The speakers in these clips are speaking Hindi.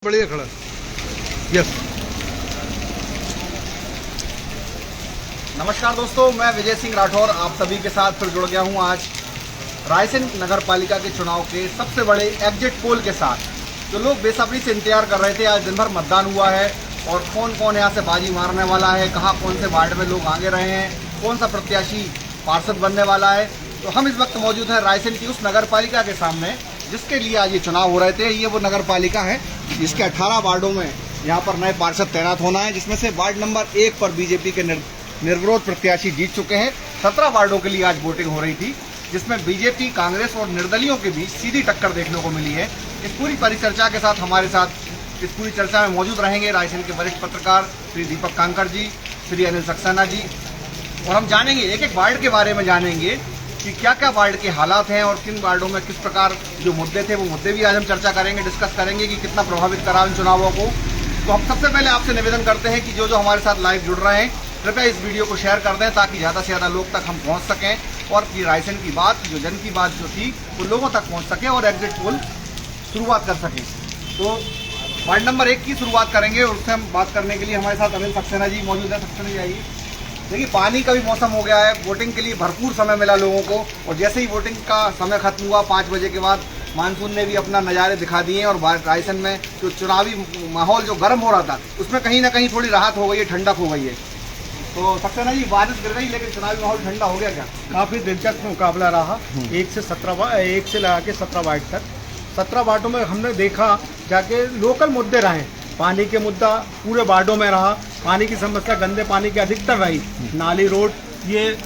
बढ़िया खड़ा। यस। नमस्कार दोस्तों, मैं विजय सिंह राठौर आप सभी के साथ फिर जुड़ गया हूं आज रायसेन नगर पालिका के चुनाव के सबसे बड़े एग्जिट पोल के साथ। जो लोग बेसब्री से इंतजार कर रहे थे, आज दिन भर मतदान हुआ है और कौन कौन यहाँ से बाजी मारने वाला है, कहाँ कौन से वार्ड में लोग आगे रहे हैं, कौन सा प्रत्याशी पार्षद बनने वाला है। तो हम इस वक्त मौजूद हैं रायसेन की उस नगर पालिका के सामने जिसके लिए आज ये चुनाव हो रहे थे। ये वो नगर पालिका है जिसके 18 वार्डों में यहाँ पर नए पार्षद तैनात होना है, जिसमें से वार्ड नंबर 1 पर बीजेपी के निर्विरोध प्रत्याशी जीत चुके हैं। 17 वार्डों के लिए आज वोटिंग हो रही थी, जिसमें बीजेपी, कांग्रेस और निर्दलियों के बीच सीधी टक्कर देखने को मिली है। इस पूरी परिचर्चा के साथ हमारे साथ इस पूरी चर्चा में मौजूद रहेंगे रायसेन के वरिष्ठ पत्रकार श्री दीपक कांकर जी, श्री अनिल सक्सेना जी, और हम जानेंगे एक एक वार्ड के बारे में जानेंगे कि क्या क्या वार्ड के हालात हैं और किन वार्डों में किस प्रकार जो मुद्दे थे वो मुद्दे भी आज हम चर्चा करेंगे, डिस्कस करेंगे कि कितना प्रभावित करा इन चुनावों को। तो हम सबसे पहले आपसे निवेदन करते हैं कि जो हमारे साथ लाइव जुड़ रहे हैं, कृपया इस वीडियो को शेयर कर दें ताकि ज़्यादा से ज़्यादा लोग तक हम पहुँच सकें और ये रायसेन की बात, जो जन की बात जो थी, वो लोगों तक पहुँच सके और एग्जिट पोल शुरुआत कर सकें। तो वार्ड नंबर 1 की शुरुआत करेंगे और उससे हम बात करने के लिए हमारे साथ अनिल सक्सेना जी मौजूद है। सक्सेना जी आइए। देखिए, पानी का भी मौसम हो गया है, वोटिंग के लिए भरपूर समय मिला लोगों को और जैसे ही वोटिंग का समय खत्म हुआ 5 बजे के बाद मानसून ने भी अपना नज़ारे दिखा दिए और रायसेन में जो चुनावी माहौल जो गर्म हो रहा था उसमें कहीं ना कहीं थोड़ी राहत हो गई है, ठंडक हो गई है। तो सक्सेना जी, बारिश गिर गई लेकिन चुनावी माहौल ठंडा हो गया क्या? काफ़ी दिलचस्प मुकाबला रहा। 1 से लगा के 17 वार्ड तक। 17 वार्डों में हमने देखा जाके लोकल मुद्दे रहे। पानी के मुद्दा पूरे वार्डों में रहा, पानी की समस्या, गंदे पानी की अधिकतर रही, नाली, रोड, ये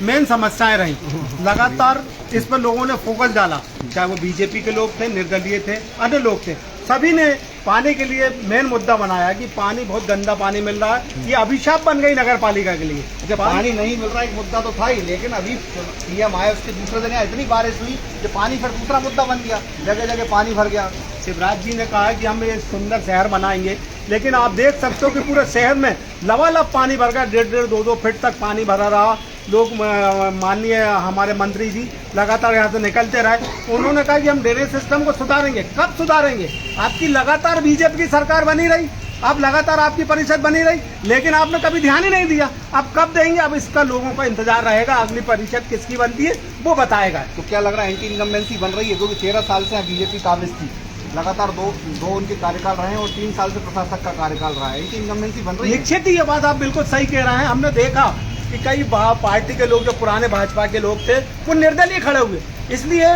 मेन समस्याएं रही। लगातार इस पर लोगों ने फोकस डाला, चाहे वो बीजेपी के लोग थे, निर्दलीय थे, अन्य लोग थे, सभी ने पानी के लिए मेन मुद्दा बनाया कि पानी, बहुत गंदा पानी मिल रहा है। ये अभिशाप बन गई नगर पालिका के लिए। जब पानी नहीं मिल रहा एक मुद्दा तो था ही, लेकिन अभी पीएम आए उसके दूसरे दिन इतनी बारिश हुई कि पानी फिर दूसरा मुद्दा बन गया, जगह जगह पानी भर गया। शिवराज जी ने कहा कि हम ये सुंदर शहर बनाएंगे, लेकिन आप देख सकते हो कि पूरे शहर में लबालब पानी भर गया, 1.5 2 फीट तक पानी भरा रहा। लोग, माननीय हमारे मंत्री जी लगातार यहाँ से निकलते रहे, उन्होंने कहा कि हम ड्रेनेज सिस्टम को सुधारेंगे। कब सुधारेंगे? आपकी लगातार बीजेपी की सरकार बनी रही, अब लगातार आपकी परिषद बनी रही, लेकिन आपने कभी ध्यान ही नहीं दिया। अब कब देंगे? अब इसका लोगों का इंतजार रहेगा, अगली परिषद किसकी बनती है वो बताएगा। तो क्या लग रहा है एंटी इनकम्बेंसी बन रही है, क्योंकि 13 साल से बीजेपी काबिज थी, लगातार दो उनके कार्यकाल रहे हैं और 3 साल से प्रशासक का कार्यकाल रहा है, एंटी इनकम्बेंसी बन रही है। निश्चित ही ये बात आप बिल्कुल सही कह रहे हैं। हमने देखा कि कई पार्टी के लोग, जो पुराने भाजपा के लोग थे, वो निर्दलीय खड़े हुए, इसलिए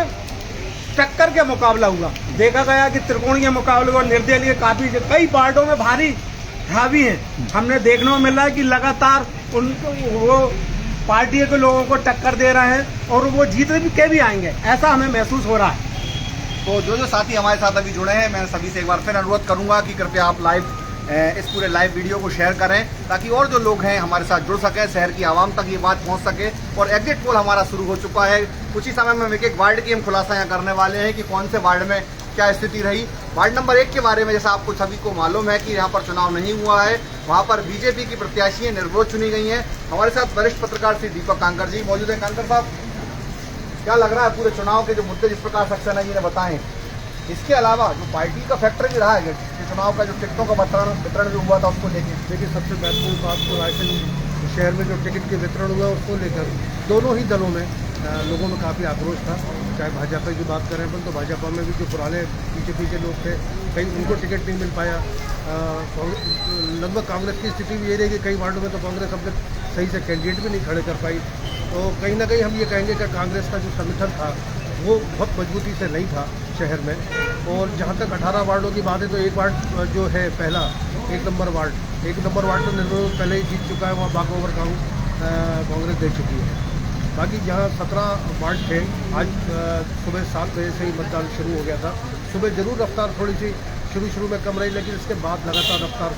टक्कर के मुकाबला हुआ। देखा गया कि त्रिकोणीय मुकाबले और निर्दलीय काफी कई वार्डों में भारी हावी हैं। हमने देखने को मिल रहा है कि लगातार वो पार्टी के लोगों को टक्कर दे रहे हैं और वो जीत के भी आएंगे, ऐसा हमें महसूस हो रहा है। तो जो साथी हमारे साथ अभी जुड़े हैं, मैं सभी से एक बार फिर अनुरोध करूंगा कि कृपया आप इस पूरे लाइव वीडियो को शेयर करें ताकि और जो लोग हैं हमारे साथ जुड़ सकें, शहर की आवाम तक ये बात पहुंच सके। और एग्जिट पोल हमारा शुरू हो चुका है, कुछ ही समय में एक एक वार्ड की हम खुलासा यहाँ करने वाले हैं कि कौन से वार्ड में क्या स्थिति रही। वार्ड नंबर 1 के बारे में जैसा आपको सभी को मालूम है कि यहाँ पर चुनाव नहीं हुआ है, वहाँ पर बीजेपी की प्रत्याशी निर्विरोध चुनी गई हैं। हमारे साथ वरिष्ठ पत्रकार श्री दीपक कांकर जी मौजूद हैं। कांकर साहब, क्या लग रहा है पूरे चुनाव के जो मुद्दे जिस प्रकार सक्सेना जी ने बताए, इसके अलावा जो पार्टी का फैक्टर भी रहा है कि चुनाव का जो टिकटों का वितरण जो हुआ था उसको लेकर? देखिए, सबसे महत्वपूर्ण बात तो रायसेन शहर में जो टिकट के वितरण हुआ उसको लेकर दोनों ही दलों में लोगों में काफ़ी आक्रोश था। चाहे भाजपा की बात करें अपन, तो भाजपा में भी जो पुराने बीजेपी के लोग थे, कहीं उनको टिकट नहीं मिल पाया। लगभग कांग्रेस की स्थिति भी ये रही कि कई वार्डों में तो कांग्रेस अपने सही से कैंडिडेट भी नहीं खड़े कर पाई। तो कहीं ना कहीं हम ये कहेंगे कि कांग्रेस का जो संगठन था वो बहुत मजबूती से नहीं था शहर में। और जहाँ तक 18 वार्डों की बात है, तो एक वार्ड जो है पहला 1 नंबर वार्ड तो निर्विरोध पहले ही जीत चुका है, वहाँ बागोवर कांग्रेस दे चुकी है। बाकी जहाँ 17 वार्ड थे, आज सुबह 7 बजे से ही मतदान शुरू हो गया था। सुबह जरूर रफ्तार थोड़ी सी शुरू में कम रही, लेकिन इसके बाद लगातार रफ्तार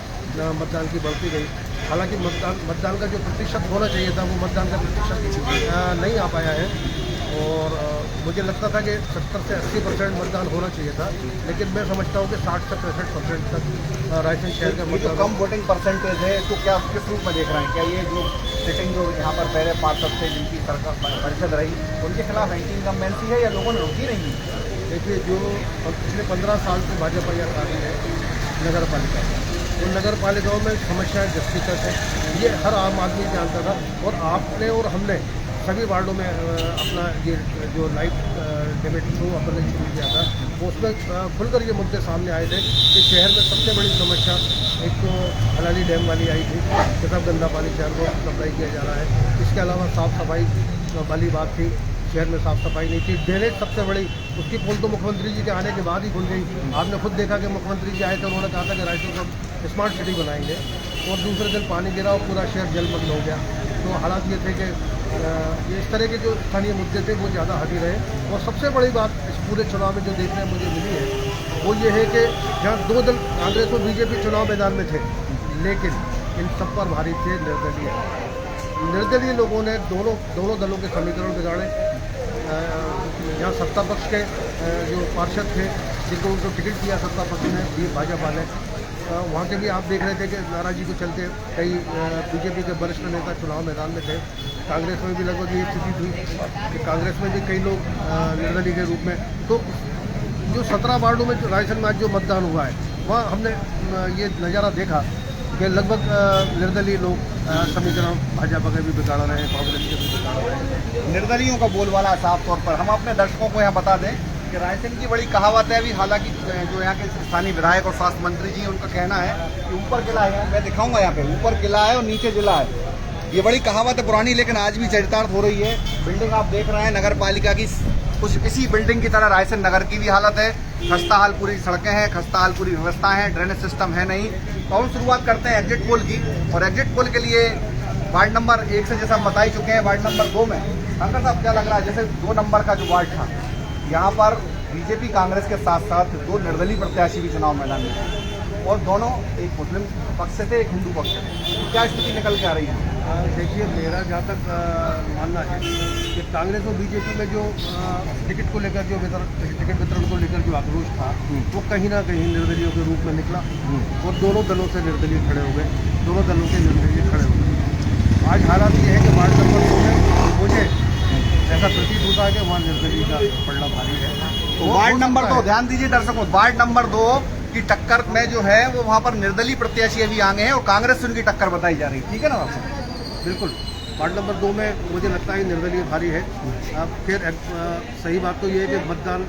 मतदान की बढ़ती गई। हालांकि मतदान का जो प्रतिशत होना चाहिए था वो मतदान का प्रतिशत नहीं आ पाया है और मुझे लगता था कि 70 से 80% मतदान होना चाहिए था, लेकिन मैं समझता हूँ कि 60 से 65% तक रायसेन शहर का मतदान। कम वोटिंग परसेंटेज है, तो क्या किस रूप में देख रहे हैं? क्या ये जो सिटिंग जो यहाँ पर पहले पार्षद थे जिनकी सरकार परिषद रही, उनके खिलाफ एंटी इनकम्बेंसी है या लोगों ने रोकी नहीं? देखिए, जो पिछले 15 साल से भाजपा यहाँ आ रही है नगर पालिका, उन नगर पालिकाओं में समस्याएं दस्तिकत है, ये हर आम आदमी जानता था। और आपने और हमने सभी वार्डों में अपना ये जो लाइव डिबेट शो अपने शुरू किया था, उसमें खुलकर ये मुद्दे सामने आए थे कि शहर में सबसे बड़ी समस्या एक तो हलाली डैम वाली आई थी, कितना गंदा पानी शहर को सप्लाई किया जा रहा है। इसके अलावा साफ़ सफाई वाली बात थी, शहर में साफ़ सफाई नहीं थी। ड्रेनेज सबसे बड़ी, उसकी पोल तो मुख्यमंत्री जी के आने के बाद ही खुल गई। आपने खुद देखा कि मुख्यमंत्री जी आए थे, उन्होंने कहा था कि रायपुर को स्मार्ट सिटी बनाएंगे, और दूसरे दिन पानी गिरा और पूरा शहर जलमग्न हो गया। तो हालात ये थे कि ये इस तरह के जो स्थानीय मुद्दे थे वो ज़्यादा हावी रहे। और सबसे बड़ी बात इस पूरे चुनाव में जो देखने मुझे मिली है वो ये है कि जहाँ दो दल कांग्रेस और बीजेपी चुनाव मैदान में थे, लेकिन इन सब पर भारी थे निर्दलीय लोगों ने दोनों दलों के समीकरण बिगाड़े। यहाँ सत्ता पक्ष के जो पार्षद थे जिनको उनको टिकट दिया सत्ता पक्ष ने, भाजपा ने, वहाँ के भी आप देख रहे थे कि नाराज़गी को चलते कई बीजेपी के वरिष्ठ नेता चुनाव मैदान में थे। कांग्रेस में भी लगभग ये स्थिति थी कि कांग्रेस में भी कई लोग निर्दलीय के रूप में। तो जो 17 वार्डों में रायसेन में आज जो मतदान हुआ है, वहाँ हमने ये नज़ारा देखा कि लगभग निर्दलीय लोग समीकरण भाजपा के भी बिगाड़ रहे हैं, कांग्रेस के भी बिगाड़ रहे हैं। निर्दलियों का बोलबाला साफ तौर पर हम अपने दर्शकों को यहाँ बता दें कि रायसेन की बड़ी कहावत है। अभी हालांकि जो यहाँ के स्थानीय विधायक और स्वास्थ्य मंत्री जी, उनका कहना है कि ऊपर किला है, मैं दिखाऊंगा यहाँ पे, ऊपर किला है और नीचे जिला है। ये बड़ी कहावत है पुरानी, लेकिन आज भी चरितार्थ हो रही है। बिल्डिंग आप देख रहे हैं नगर पालिका की, कुछ इसी बिल्डिंग की तरह रायसेन नगर की भी हालत है। खस्ता हाल पूरी सड़कें हैं, खस्ता हाल पूरी व्यवस्था है, ड्रेनेज सिस्टम है नहीं। तो हम शुरुआत करते हैं एग्जिट पोल की, और एग्जिट पोल के लिए वार्ड नंबर 1 से जैसा हम बता ही चुके हैं, वार्ड नंबर 2 में अंकल साहब क्या लग रहा है? जैसे 2 नंबर का जो वार्ड था, यहाँ पर बीजेपी कांग्रेस के साथ साथ 2 निर्दलीय प्रत्याशी भी चुनाव मैदान में थे, और दोनों एक मुस्लिम पक्ष से थे, एक हिंदू पक्ष से थे। तो क्या स्थिति निकल के आ रही है? देखिए, मेरा जहाँ तक मानना है कि कांग्रेस और बीजेपी में जो टिकट को लेकर जो टिकट वितरण को लेकर जो आक्रोश था, वो कहीं ना कहीं निर्दलीयों के रूप में निकला, और दोनों दलों से निर्दलीय खड़े हो गए, दोनों दलों के निर्दलीय खड़े हो गए। आज हालात ये है कि वार्ड नंबर 2 में मुझे ऐसा प्रतीत होता है कि वहाँ निर्दलीय का पड़ना भारी है। तो वार्ड नंबर 2, ध्यान दीजिए दर्शकों, वार्ड नंबर 2 की टक्कर में जो है वो वहाँ पर निर्दलीय प्रत्याशी अभी आगे हैं और कांग्रेस से उनकी टक्कर बताई जा रही है। ठीक है ना आपसे? बिल्कुल, वार्ड नंबर 2 में मुझे लगता है निर्दलीय भारी है। अब फिर सही बात तो ये है कि मतदान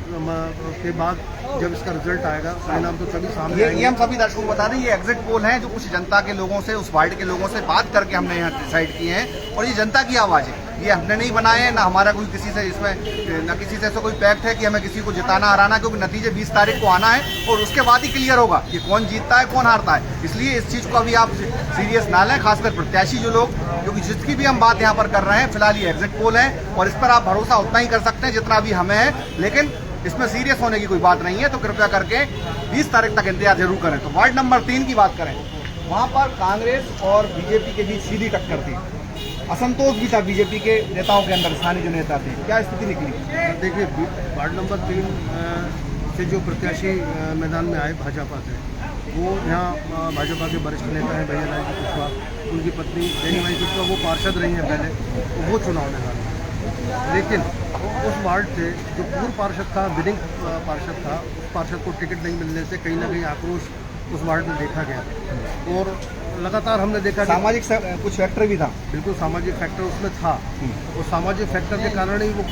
के बाद जब इसका रिजल्ट आएगा, परिणाम तो सभी सामने आएंगे। ये हम सभी दर्शकों को बता दें, ये एग्जिट पोल हैं जो कुछ जनता के लोगों से, उस वार्ड के लोगों से बात करके हमने यहाँ डिसाइड किए हैं, और ये जनता की आवाज़ है, ये हमने नहीं बनाए हैं, ना हमारा कोई किसी से इसमें न किसी से ऐसा कोई पैक्ट है कि हमें किसी को जिताना हराना, क्योंकि नतीजे 20 तारीख को आना है और उसके बाद ही क्लियर होगा कि कौन जीतता है कौन हारता है। इसलिए इस चीज़ को अभी आप सीरियस ना लें, खासकर प्रत्याशी जो लोग, क्योंकि जिसकी भी हम बात यहाँ पर कर रहे हैं, फिलहाल ये एग्जिट पोल है और इस पर आप भरोसा उतना ही कर सकते हैं जितना अभी हमें है, लेकिन इसमें सीरियस होने की कोई बात नहीं है। तो कृपया करके 20 तारीख तक इंतजार जरूर करें। तो वार्ड नंबर 3 की बात करें, वहाँ पर कांग्रेस और बीजेपी के बीच सीधी टक्कर थी, असंतोष भी था बीजेपी के नेताओं के अंदर, स्थानीय जो नेता थे। क्या स्थिति निकली? देखिए, वार्ड नंबर 3 से जो प्रत्याशी मैदान में आए भाजपा से, वो यहाँ भाजपा के वरिष्ठ नेता हैं भैया लाल जी कुशवाहा, उनकी पत्नी जैनीबाई कुशवाहा, वो पार्षद रही हैं पहले, तो वो चुनाव मैदान में। लेकिन उस वार्ड से जो पूर्व पार्षद था, विनिंग पार्षद था, उस पार्षद को टिकट नहीं मिलने से कहीं ना कहीं आक्रोश उस वार्ड में देखा गया, और लगातार हमने देखा सामाजिक कुछ फैक्टर भी था। बिल्कुल, सामाजिक फैक्टर उसमें था, और सामाजिक फैक्टर के कारण ही वो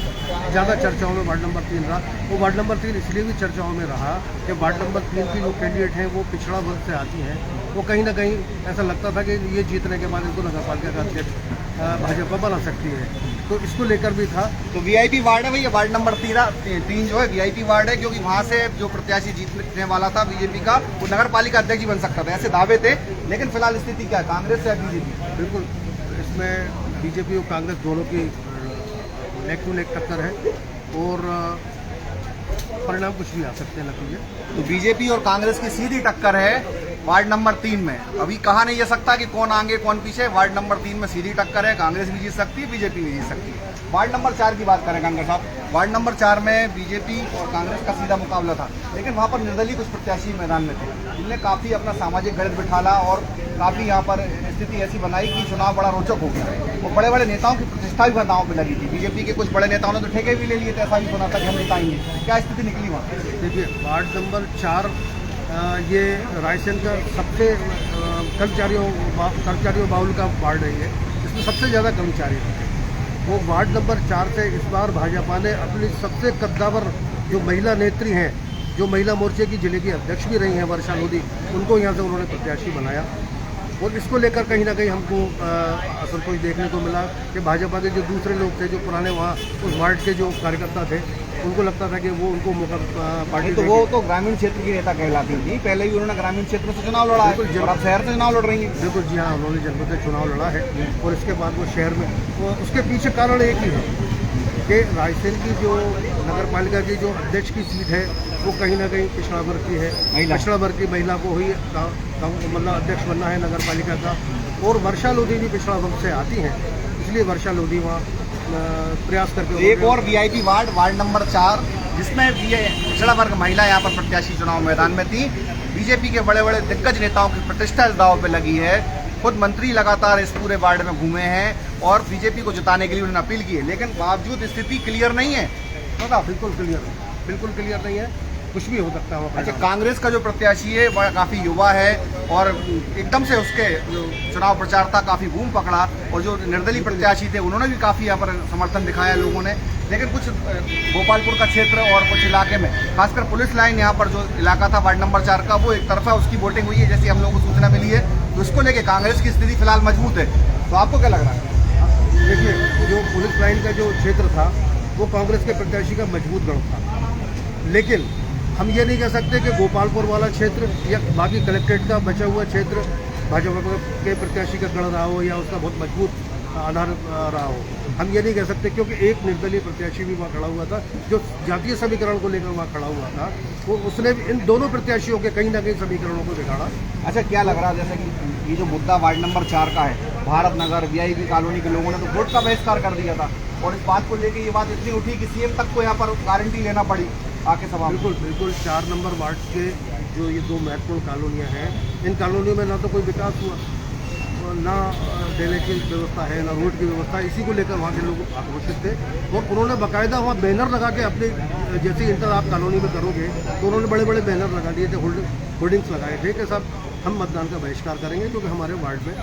ज़्यादा चर्चाओं में वार्ड नंबर 3 रहा। वो वार्ड नंबर 3 इसलिए भी चर्चाओं में रहा कि वार्ड नंबर 3 की जो कैंडिडेट हैं वो पिछड़ा वर्ग से आती हैं, वो कहीं ना कहीं ऐसा लगता था कि ये जीतने के बाद इनको नगर पालिका का अध्यक्ष भाजपा बना सकती है, तो इसको लेकर भी था। तो वीआईपी वार्ड है भैया, वार्ड नंबर 3 जो है वीआईपी वार्ड है, क्योंकि वहाँ से जो प्रत्याशी जीतने वाला था बीजेपी का, वो नगर पालिका अध्यक्ष बन सकता था, ऐसे दावे थे। लेकिन फिलहाल स्थिति क्या है, कांग्रेस या बीजेपी? बिल्कुल, इसमें बीजेपी और कांग्रेस दोनों की नेक टू नेक टक्कर है, और परिणाम कुछ भी आ सकते हैं नतीजे। तो बीजेपी और कांग्रेस की सीधी टक्कर है वार्ड नंबर 3 में। अभी कहा नहीं जा सकता कि कौन आगे कौन पीछे। वार्ड नंबर 3 में सीधी टक्कर है, कांग्रेस भी जीत सकती है, बीजेपी भी जीत सकती है। वार्ड नंबर 4 की बात करें कांग्रेस साहब, वार्ड नंबर 4 में बीजेपी और कांग्रेस का सीधा मुकाबला था, लेकिन वहाँ पर निर्दलीय कुछ प्रत्याशी मैदान में थे, जिनने काफ़ी अपना सामाजिक गणित बिठाला और काफ़ी यहाँ पर स्थिति ऐसी बनाई कि चुनाव बड़ा रोचक हो गया और बड़े बड़े नेताओं की प्रतिष्ठा भी दांव पे लगी थी। बीजेपी के कुछ बड़े नेताओं ने तो ठेके भी ले लिए थे, ऐसा भी सुना था कि हम जिताएंगे। क्या स्थिति निकली वहाँ? देखिए, वार्ड नंबर 4 ये रायसेन का सबसे कर्मचारियों बाउल का वार्ड है। ये इसमें सबसे ज़्यादा कर्मचारी हैं। वो वार्ड नंबर 4 से इस बार भाजपा ने अपनी सबसे कद्दावर जो महिला नेत्री हैं, जो महिला मोर्चे की जिले की अध्यक्ष भी रही हैं वर्षा लोधी, उनको यहाँ से उन्होंने प्रत्याशी बनाया। और इसको लेकर कहीं ना कहीं हमको असंतोष देखने को मिला कि भाजपा के जो दूसरे लोग थे, जो पुराने वहाँ उस वार्ड के जो कार्यकर्ता थे, उनको लगता था कि वो उनको मौका पार्टी तो वो तो ग्रामीण क्षेत्र की नेता कहलाती थी। पहले भी उन्होंने ग्रामीण क्षेत्र से चुनाव लड़ा है और अब शहर से चुनाव लड़ रही है। बिल्कुल, जी हाँ, उन्होंने जनपद से चुनाव लड़ा है और इसके बाद वो शहर में, उसके पीछे कारण एक ही है कि रायसेन की जो नगर पालिका की जो अध्यक्ष की सीट है वो कहीं ना कहीं पिछड़ा वर्ग की है। पिछड़ा वर्ग की महिला को ही मतलब अध्यक्ष बनना है नगर पालिका का, और वर्षा लोधी भी पिछड़ा वर्ग से आती हैं, इसलिए वर्षा लोधी वहाँ प्रयास करके। एक और वीआईपी वार्ड नंबर 4, जिसमें पिछड़ा वर्ग महिला यहाँ पर प्रत्याशी चुनाव मैदान में थी। बीजेपी के बड़े बड़े दिग्गज नेताओं की प्रतिष्ठा इस दांव पे लगी है। खुद मंत्री लगातार इस पूरे वार्ड में घूमे हैं और बीजेपी को जिताने के लिए उन्होंने अपील की है, लेकिन बावजूद स्थिति क्लियर नहीं है। बिल्कुल क्लियर नहीं है, कुछ भी हो सकता है। अच्छा, कांग्रेस का जो प्रत्याशी है वह काफ़ी युवा है और एकदम से उसके जो चुनाव प्रचार था काफ़ी बूम पकड़ा, और जो निर्दलीय प्रत्याशी थे उन्होंने भी काफ़ी यहाँ पर समर्थन दिखाया लोगों ने। लेकिन कुछ गोपालपुर का क्षेत्र और कुछ इलाके में, खासकर पुलिस लाइन यहाँ पर जो इलाका था वार्ड नंबर 4 का, वो एक तरफा उसकी वोटिंग हुई है जैसी हम लोगों को सूचना मिली है। तो उसको लेके कांग्रेस की स्थिति फिलहाल मजबूत है। तो आपको क्या लग रहा है? देखिए, जो पुलिस लाइन का जो क्षेत्र था वो कांग्रेस के प्रत्याशी का मजबूत गढ़ था, लेकिन हम ये नहीं कह सकते कि गोपालपुर वाला क्षेत्र या बाकी कलेक्ट्रेट का बचा हुआ क्षेत्र भाजपा के प्रत्याशी का गढ़ रहा हो या उसका बहुत मजबूत आधार रहा हो। हम ये नहीं कह सकते, क्योंकि एक निर्दलीय प्रत्याशी भी वहाँ खड़ा हुआ था जो जातीय समीकरण को लेकर वहाँ खड़ा हुआ था, वो उसने भी इन दोनों प्रत्याशियों के कहीं ना कहीं समीकरणों को बिगाड़ा। अच्छा, क्या लग रहा है जैसे कि ये जो मुद्दा वार्ड नंबर 4 का है, भारत नगर वीआईपी कॉलोनी के लोगों ने तो वोट का बहिष्कार कर दिया था और इस बात को लेकर ये बात इतनी उठी कि सीएम तक को यहाँ पर गारंटी लेना पड़ी आके सभा। बिल्कुल 4 नंबर वार्ड के जो ये 2 महत्वपूर्ण कॉलोनियाँ हैं, इन कॉलोनियों में ना तो कोई विकास हुआ, ना ड्रेनेज की व्यवस्था है, ना रोड की व्यवस्था। इसी को लेकर वहाँ के लोग आक्रोशित थे और उन्होंने बाकायदा वहाँ बैनर लगा के अपने, जैसे इंटर आप कॉलोनी में करोगे तो उन्होंने बड़े बड़े बैनर लगा दिए थे, होर्डिंग्स लगाए थे कि साहब हम मतदान का बहिष्कार करेंगे क्योंकि हमारे वार्ड में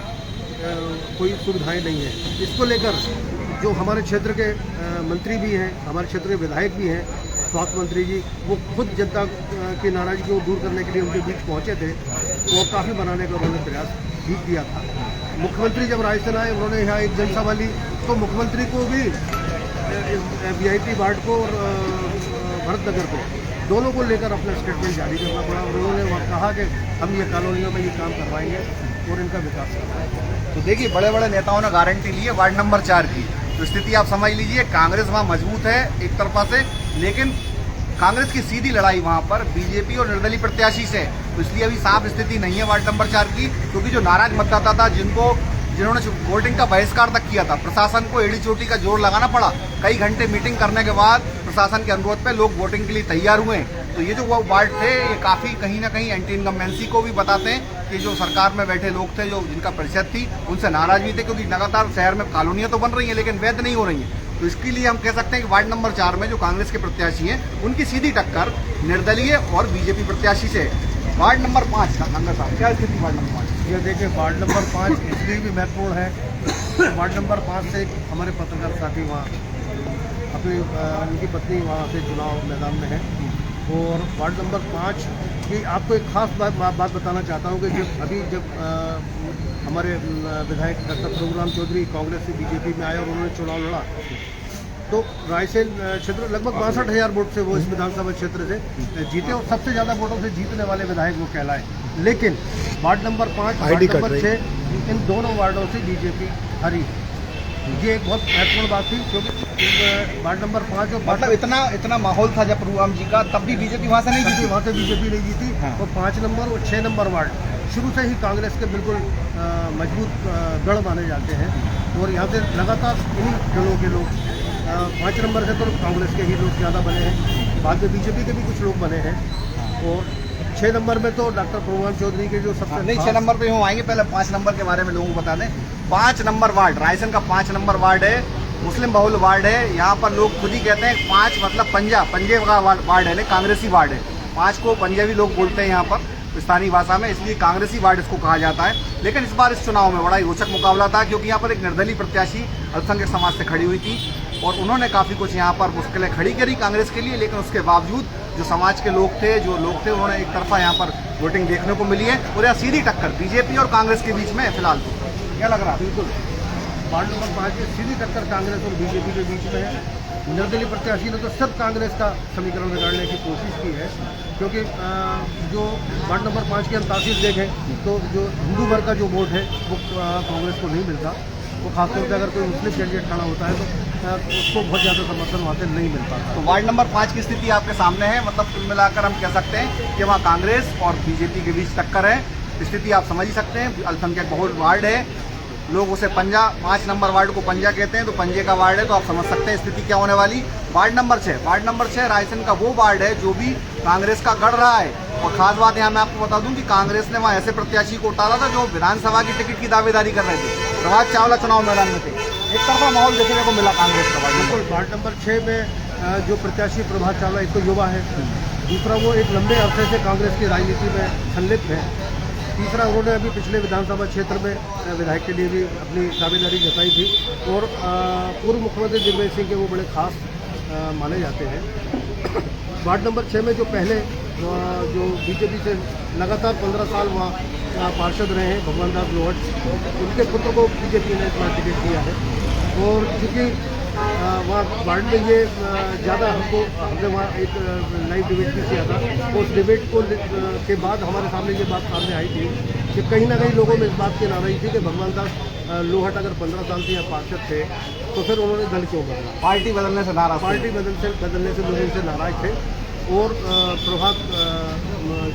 कोई सुविधाएं नहीं है। इसको लेकर जो हमारे क्षेत्र के मंत्री भी हैं, हमारे क्षेत्र के विधायक भी हैं, स्वास्थ्य मंत्री जी, वो खुद जनता की नाराजगी को दूर करने के लिए उनके बीच पहुंचे थे और काफ़ी बनाने का उन्होंने प्रयास भी किया था। मुख्यमंत्री जब रायसेन आए, उन्होंने यहाँ एक जनसभा ली, तो मुख्यमंत्री को भी वीआईपी वार्ड को और भरतनगर को, दोनों को लेकर अपना स्टेटमेंट जारी करना पड़ा। उन्होंने वहाँ कहा कि हम ये कॉलोनियों में ये काम करवाएंगे और इनका विकास करवाएंगे। तो देखिए, बड़े बड़े नेताओं ने गारंटी ली है वार्ड नंबर 4 की। तो स्थिति आप समझ लीजिए, कांग्रेस वहाँ मजबूत है एक तरफा से, लेकिन कांग्रेस की सीधी लड़ाई वहाँ पर बीजेपी और निर्दलीय प्रत्याशी से। तो इसलिए अभी साफ स्थिति नहीं है वार्ड नंबर 4 की, क्योंकि जो नाराज मतदाता था, जिन्होंने वोटिंग का बहिष्कार तक किया था, प्रशासन को एड़ी चोटी का जोर लगाना पड़ा। कई घंटे मीटिंग करने के बाद प्रशासन के अनुरोध पे लोग वोटिंग के लिए तैयार हुए। तो ये जो वो वार्ड थे, ये काफ़ी कहीं ना कहीं एंटी इनकम्बेंसी को भी बताते हैं कि जो सरकार में बैठे लोग थे, जो जिनका परिषद थी, उनसे नाराज भी थे, क्योंकि लगातार शहर में कॉलोनियाँ तो बन रही हैं लेकिन वैध नहीं हो रही हैं। तो इसके लिए हम कह सकते हैं कि वार्ड नंबर 4 में जो कांग्रेस के प्रत्याशी हैं, उनकी सीधी टक्कर निर्दलीय और बीजेपी प्रत्याशी से। वार्ड नंबर 5 का अंदर साहब, क्या स्थिति वार्ड नंबर 5? ये देखिए, वार्ड नंबर 5 इसलिए भी महत्वपूर्ण है। वार्ड नंबर 5 से हमारे पत्रकार साथी वहाँ अपनी उनकी पत्नी वहाँ से चुनाव मैदान में है, और वार्ड नंबर 5 की आपको एक खास बात बताना चाहता हूँ कि जब हमारे विधायक डॉक्टर प्रभुराम चौधरी कांग्रेस से बीजेपी में आए और उन्होंने चुनाव लड़ा, तो रायसेन क्षेत्र लगभग 62,000 वोट से वो इस विधानसभा क्षेत्र से जीते और सबसे ज़्यादा वोटों से जीतने वाले विधायक वो कहलाए। लेकिन वार्ड नंबर 5, वार्ड नंबर 6, इन दोनों वार्डों से बीजेपी हारी। ये एक बहुत महत्वपूर्ण बात थी, क्योंकि वार्ड नंबर 5 और मतलब इतना माहौल था जब प्रभुराम जी का, तब भी बीजेपी वहाँ से नहीं जीती। वहाँ से बीजेपी नहीं जीती। और 5 नंबर और 6 नंबर वार्ड शुरू से ही कांग्रेस के बिल्कुल मजबूत गढ़ माने जाते हैं, और यहाँ से लगातार इन्हीं दलों के लोग 5 नंबर से तो कांग्रेस के ही लोग ज़्यादा बने हैं, बाद में बीजेपी के भी कुछ लोग बने हैं, और 6 नंबर में तो डॉक्टर प्रभुराम चौधरी के जो सबसे नहीं, 6 नंबर पे हम आएंगे, पहले 5 नंबर के बारे में लोगों को बता दें। 5 नंबर वार्ड, रायसेन का 5 नंबर वार्ड है, मुस्लिम बहुल वार्ड है। यहाँ पर लोग खुद ही कहते हैं 5 मतलब पंजे का वार्ड है, कांग्रेसी वार्ड है। 5 को पंजाबी लोग बोलते हैं यहाँ पर स्थानीय भाषा में, इसलिए कांग्रेसी वार्ड इसको कहा जाता है। लेकिन इस बार इस चुनाव में बड़ा ही रोचक मुकाबला था, क्योंकि यहाँ पर एक निर्दलीय प्रत्याशी अल्पसंख्यक समाज से खड़ी हुई थी और उन्होंने काफ़ी कुछ यहाँ पर मुश्किलें खड़ी करी कांग्रेस के लिए। लेकिन उसके बावजूद जो समाज के लोग थे, उन्होंने एक तरफा यहाँ पर वोटिंग देखने को मिली है और यह सीधी टक्कर बीजेपी और कांग्रेस के बीच में है फिलहाल। तो क्या लग रहा है? बिल्कुल वार्ड नंबर 5 में सीधी टक्कर कांग्रेस और बीजेपी के बीच में है। निर्दलीय प्रत्याशी ने तो सिर्फ कांग्रेस का समीकरण बिगाड़ने की कोशिश की है, क्योंकि जो वार्ड नंबर 5 की हम तासीर देखें तो जो हिंदू वर्ग का जो वोट है वो कांग्रेस को नहीं मिलता। वो खासतौर पर अगर कोई मुस्लिम कैंडिडेट खड़ा होता है तो उसको बहुत ज़्यादा समर्थन वहाँ से नहीं मिल पाता। तो वार्ड नंबर 5 की स्थिति आपके सामने है, मतलब कुल मिलाकर हम कह सकते हैं कि वहाँ कांग्रेस और बीजेपी के बीच टक्कर है। स्थिति आप समझ ही सकते हैं, अल्पसंख्यक बहुल वार्ड है, लोग उसे पंजा, 5 नंबर वार्ड को पंजा कहते हैं, तो पंजे का वार्ड है, तो आप समझ सकते हैं स्थिति क्या होने वाली। वार्ड नंबर 6 रायसेन का वो वार्ड है जो भी कांग्रेस का गढ़ रहा है। और खास बात यहाँ मैं आपको बता दूं कि कांग्रेस ने वहाँ ऐसे प्रत्याशी को उतारा था जो विधानसभा की टिकट की दावेदारी कर रहे थे। प्रभात चावला चुनाव मैदान में थे, एक तरफा माहौल देखने को मिला कांग्रेस का। बिल्कुल वार्ड नंबर 6 में जो प्रत्याशी प्रभात चावला एक तो युवा है, दूसरा वो एक लंबे अरसे से कांग्रेस की राजनीति में संलिप्त है, तीसरा उन्होंने अभी पिछले विधानसभा क्षेत्र में विधायक के लिए भी अपनी दावेदारी जताई थी और पूर्व मुख्यमंत्री दिग्विजय सिंह के वो बड़े खास माने जाते हैं। वार्ड नंबर 6 में जो पहले जो बीजेपी से लगातार 15 साल वहाँ पार्षद रहे हैं भगवान दास लोहट, उनके पुत्र को बीजेपी ने इतना टिकट दिया है। और चूँकि वहाँ वार्ड में ये ज़्यादा हमने वहाँ एक लाइव डिबेट भी किया था, उस डिबेट को के बाद हमारे सामने ये बात सामने आई थी कि कहीं ना कहीं लोगों में इस बात की नाराज़गी थी कि भगवान दास लोहट अगर 15 साल से यहाँ पार्षद थे तो फिर उन्होंने दल क्यों बदला। पार्टी बदलने से नाराज, बदलने से लोग इनसे नाराज थे। और प्रभात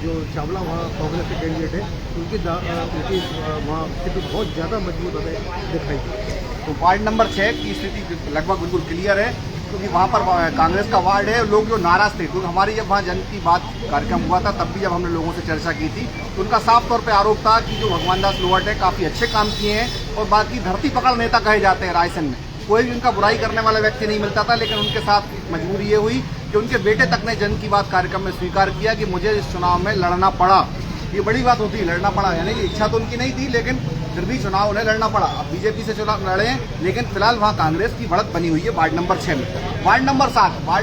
जो चावला वहाँ कांग्रेस के कैंडिडेट है, उनकी वहाँ स्थिति बहुत ज़्यादा मजबूत हमें दिखाई दी। तो वार्ड नंबर 6 की स्थिति लगभग बिल्कुल क्लियर है, क्योंकि वहाँ पर कांग्रेस का वार्ड है। लोग जो नाराज थे, क्योंकि हमारी जब वहाँ जन की बात कार्यक्रम हुआ था तब भी जब हमने लोगों से चर्चा की थी तो उनका साफ तौर पे आरोप था कि जो भगवान दास लोहट है काफ़ी अच्छे काम किए हैं और बाकी धरती पकड़ नेता कहे जाते हैं रायसेन में, कोई भी उनका बुराई करने वाला व्यक्ति नहीं मिलता था। लेकिन उनके साथ मजबूरी ये हुई कि उनके बेटे तक ने जन की बात कार्यक्रम में स्वीकार किया कि मुझे इस चुनाव में लड़ना पड़ा। ये बड़ी बात होती है, लड़ना पड़ा, यानी कि इच्छा तो उनकी नहीं थी लेकिन फिर भी चुनाव उन्हें लड़ना पड़ा। अब बीजेपी से चुनाव लड़े हैं, लेकिन फिलहाल वहाँ कांग्रेस की बढ़त बनी हुई है वार्ड नंबर 6 में। वार्ड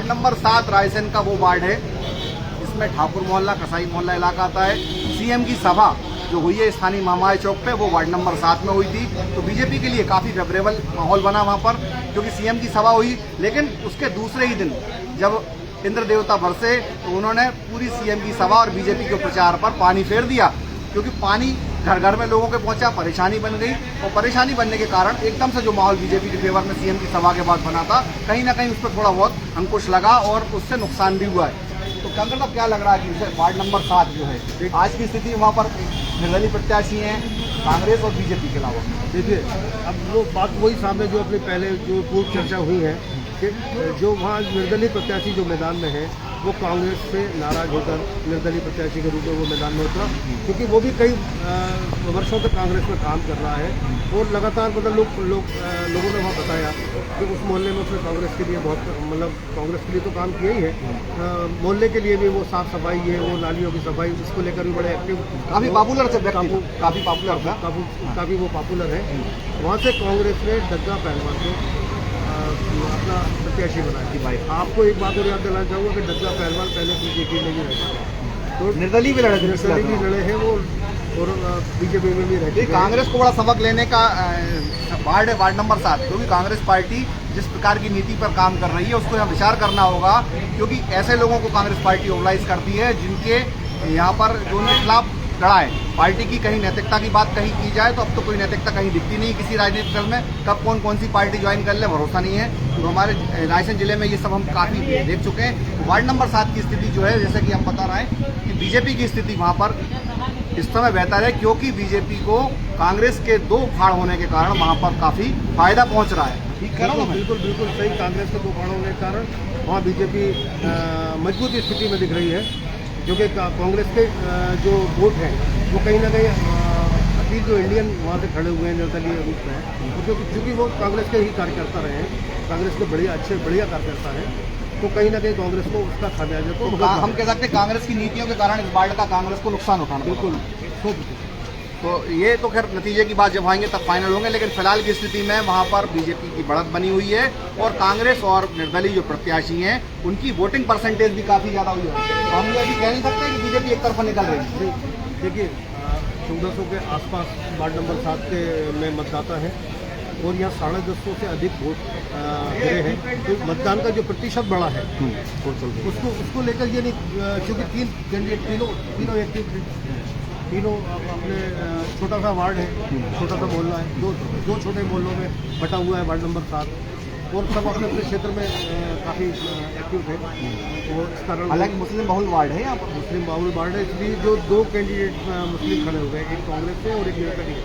नंबर 7 रायसेन का वो वार्ड है जिसमें ठाकुर मोहल्ला, कसाई मोहल्ला इलाका आता है। सीएम की सभा जो हुई है स्थानीय महामाया चौक पे, वो वार्ड नंबर 7 में हुई थी। तो बीजेपी के लिए काफ़ी फेवरेबल माहौल बना वहाँ पर, क्योंकि सीएम की सभा हुई। लेकिन उसके दूसरे ही दिन जब इंद्र देवता बरसे तो उन्होंने पूरी सीएम की सभा और बीजेपी के प्रचार पर पानी फेर दिया, क्योंकि पानी घर घर में लोगों के पहुंचा, परेशानी बन गई। और परेशानी बनने के कारण एकदम से जो माहौल बीजेपी के फेवर में सीएम की सभा के बाद बना था, कहीं ना कहीं उस पर थोड़ा बहुत अंकुश लगा और उससे नुकसान भी हुआ है। तो मतलब क्या लग रहा है कि वार्ड नंबर 7 जो है आज की स्थिति, वहाँ पर निर्दलीय प्रत्याशी हैं कांग्रेस और बीजेपी के अलावा। देखिए अब वो बात वही सामने जो अपनी पहले जो पूर्व चर्चा हुई है कि जो वहाँ निर्दलीय प्रत्याशी जो मैदान में है वो कांग्रेस से नाराज होकर निर्दलीय प्रत्याशी के रूप में वो मैदान में उतरा, क्योंकि वो भी कई वर्षों तक कांग्रेस में काम कर रहा है और लगातार मतलब लोगों ने वहाँ बताया कि उस मोहल्ले में उसने कांग्रेस के लिए बहुत मतलब कांग्रेस के लिए तो काम किया ही है, मोहल्ले के लिए भी वो साफ सफाई है, वो नालियों की सफाई, इसको लेकर भी बड़े एक्टिव, काफ़ी पॉपुलर थे, काफ़ी पॉपुलर था, काफ़ी वो पॉपुलर है। वहाँ से कांग्रेस ने डग्गा पहलवान को अपना प्रत्याशी बनाया थी। भाई आपको एक बात और याद दिलाना चाहूँगा कि डग्गा पहलवान पहले बीजेपी में भी रहते तो निर्दलीय भी लड़े हैं वो और बीजेपी में भी रहते। कांग्रेस को बड़ा सबक लेने का वार्ड है वार्ड नंबर 7, क्योंकि कांग्रेस पार्टी जिस प्रकार की नीति पर काम कर रही है उसको यहाँ विचार करना होगा, क्योंकि ऐसे लोगों को कांग्रेस पार्टी मोबिलाइज करती है जिनके यहाँ पर जो उनके खिलाफ लड़ा है। पार्टी की कहीं नैतिकता की बात कहीं की जाए तो अब तो कोई नैतिकता कहीं दिखती नहीं किसी राजनीतिक दल में, कब कौन सी पार्टी ज्वाइन कर ले भरोसा नहीं है। तो हमारे रायसेन जिले में ये सब हम काफ़ी देख चुके हैं। वार्ड नंबर 7 की स्थिति जो है, जैसे कि हम बता रहे हैं कि बीजेपी की स्थिति वहाँ पर इस समय बेहतर है, क्योंकि बीजेपी को कांग्रेस के 2 फाड़ होने के कारण वहाँ पर काफ़ी फायदा पहुँच रहा है। ठीक कह रहा हूँ? बिल्कुल सही। कांग्रेस के 2 फाड़ होने के कारण वहाँ बीजेपी मजबूत स्थिति में दिख रही है जो कि कांग्रेस के जो वोट हैं वो कहीं ना कहीं अभी जो इंडियन वहाँ से खड़े हुए हैं निर्दलीय रूप में, क्योंकि वो कांग्रेस के ही कार्यकर्ता रहे हैं, कांग्रेस के बढ़िया कार्यकर्ता हैं, तो कहीं ना कहीं कांग्रेस को उसका खामियाजा तो हम कह सकते हैं कांग्रेस की नीतियों के कारण इस बार का कांग्रेस को नुकसान उठाना पड़ा। बिल्कुल 100%। तो ये तो खैर नतीजे की बात जब आएंगे तब फाइनल होंगे, लेकिन फिलहाल की स्थिति में वहाँ पर बीजेपी की बढ़त बनी हुई है और कांग्रेस और निर्दलीय जो प्रत्याशी हैं उनकी वोटिंग परसेंटेज भी काफ़ी ज़्यादा हुई है। तो हम ये भी कह नहीं सकते कि बीजेपी एक तरफा निकल रही है। देखिए 1400 के आसपास वार्ड नंबर 7 के में मतदाता है और यहाँ 250 से अधिक वोट गिरे हैं, तो मतदान का जो प्रतिशत बढ़ा है उसको लेकर ये नहीं, क्योंकि 3 कैंडिडेट तीनों एक्टिव थे, तीनों अपने छोटा सा वार्ड है, छोटा सा मोहल्ला है, दो छोटे मोहल्लों में बटा हुआ है वार्ड नंबर 7 और सब अपने अपने क्षेत्र में काफ़ी एक्टिव थे। तो इस कारण हालांकि मुस्लिम बहुल वार्ड है यहाँ पर, मुस्लिम बहुल वार्ड है, इसलिए जो 2 कैंडिडेट मुस्लिम खड़े हुए हैं, एक कांग्रेस से और एक निर्दलीय,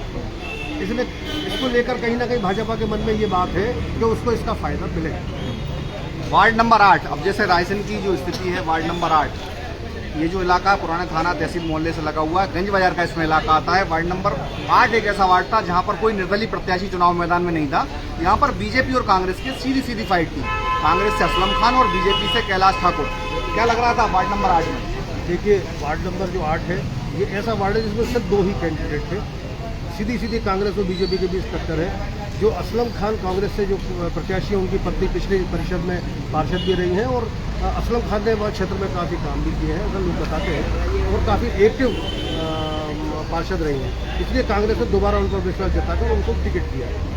इसलिए इसको लेकर कहीं ना कहीं भाजपा के मन में ये बात है कि उसको इसका फायदा मिलेगा। वार्ड नंबर 8, अब जैसे रायसेन की जो स्थिति है, वार्ड नंबर 8 ये जो इलाका है पुराने थाना तहसील मोहल्ले से लगा हुआ है, गंज बाजार का इसमें इलाका आता है। वार्ड नंबर 8 एक ऐसा वार्ड था जहां पर कोई निर्दलीय प्रत्याशी चुनाव मैदान में नहीं था। यहाँ पर बीजेपी और कांग्रेस की सीधी फाइट थी, कांग्रेस से असलम खान और बीजेपी से कैलाश ठाकुर। क्या लग रहा था वार्ड नंबर 8 में? देखिए वार्ड नंबर जो 8 है ये ऐसा वार्ड है जिसमें सिर्फ 2 ही कैंडिडेट थे, सीधी कांग्रेस और बीजेपी के बीच टक्कर है। जो असलम खान कांग्रेस से जो प्रत्याशी हैं उनकी पत्नी पिछले परिषद में पार्षद भी रही हैं और असलम खान ने वहाँ क्षेत्र में काफ़ी काम भी किए हैं, अगर लोग बताते हैं, और काफ़ी एक्टिव पार्षद रही हैं, इसलिए कांग्रेस ने दोबारा उन पर विश्वास जताकर उनको टिकट दिया है।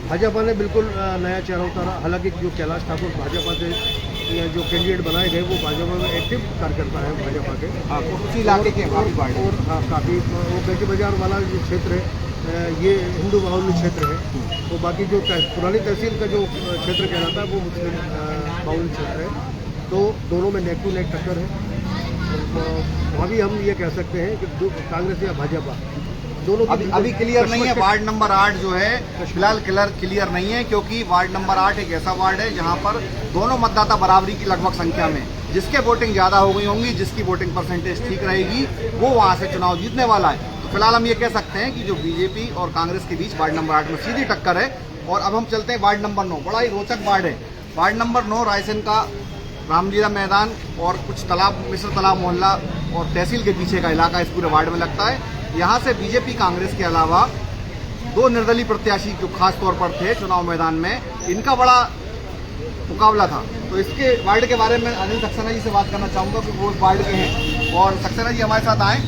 भाजपा ने बिल्कुल नया चेहरा उतारा, हालांकि जो कैलाश ठाकुर भाजपा से जो कैंडिडेट बनाए गए वो भाजपा में एक्टिव कार्यकर्ता है भाजपा के, उसी इलाके के और काफ़ी वो गंज बाजार वाला जो क्षेत्र है ये हिंदू बाहुल्य क्षेत्र है, तो बाकी जो पुरानी तहसील का जो क्षेत्र कहलाता है वो मुस्लिम बाहुल्य क्षेत्र है, तो दोनों में नेक टू नेक टक्कर है। वहाँ भी हम ये कह सकते हैं कि कांग्रेस या भाजपा दोनों अभी क्लियर नहीं है। वार्ड नंबर 8 जो है फिलहाल क्लियर नहीं है, क्योंकि वार्ड नंबर 8 एक ऐसा वार्ड है जहां पर दोनों मतदाता बराबरी की लगभग संख्या में, जिसके वोटिंग ज़्यादा हो गई होंगी, जिसकी वोटिंग परसेंटेज ठीक रहेगी, वो वहां से चुनाव जीतने वाला है। तो फिलहाल हम ये कह सकते हैं कि जो बीजेपी और कांग्रेस के बीच वार्ड नंबर 8 में सीधी टक्कर है। और अब हम चलते हैं वार्ड नंबर 9, बड़ा ही रोचक वार्ड है। वार्ड नंबर 9 रायसेन का रामलीला मैदान और कुछ तालाब, मिश्र तालाब मोहल्ला और तहसील के पीछे का इलाका इस पूरे वार्ड में लगता है। यहाँ से बीजेपी कांग्रेस के अलावा 2 निर्दलीय प्रत्याशी जो खास तौर पर थे चुनाव मैदान में, इनका बड़ा मुकाबला था। तो इसके वार्ड के बारे में अनिल सक्सेना जी से बात करना चाहूँगा कि वो वार्ड के हैं, और सक्सेना जी हमारे साथ आए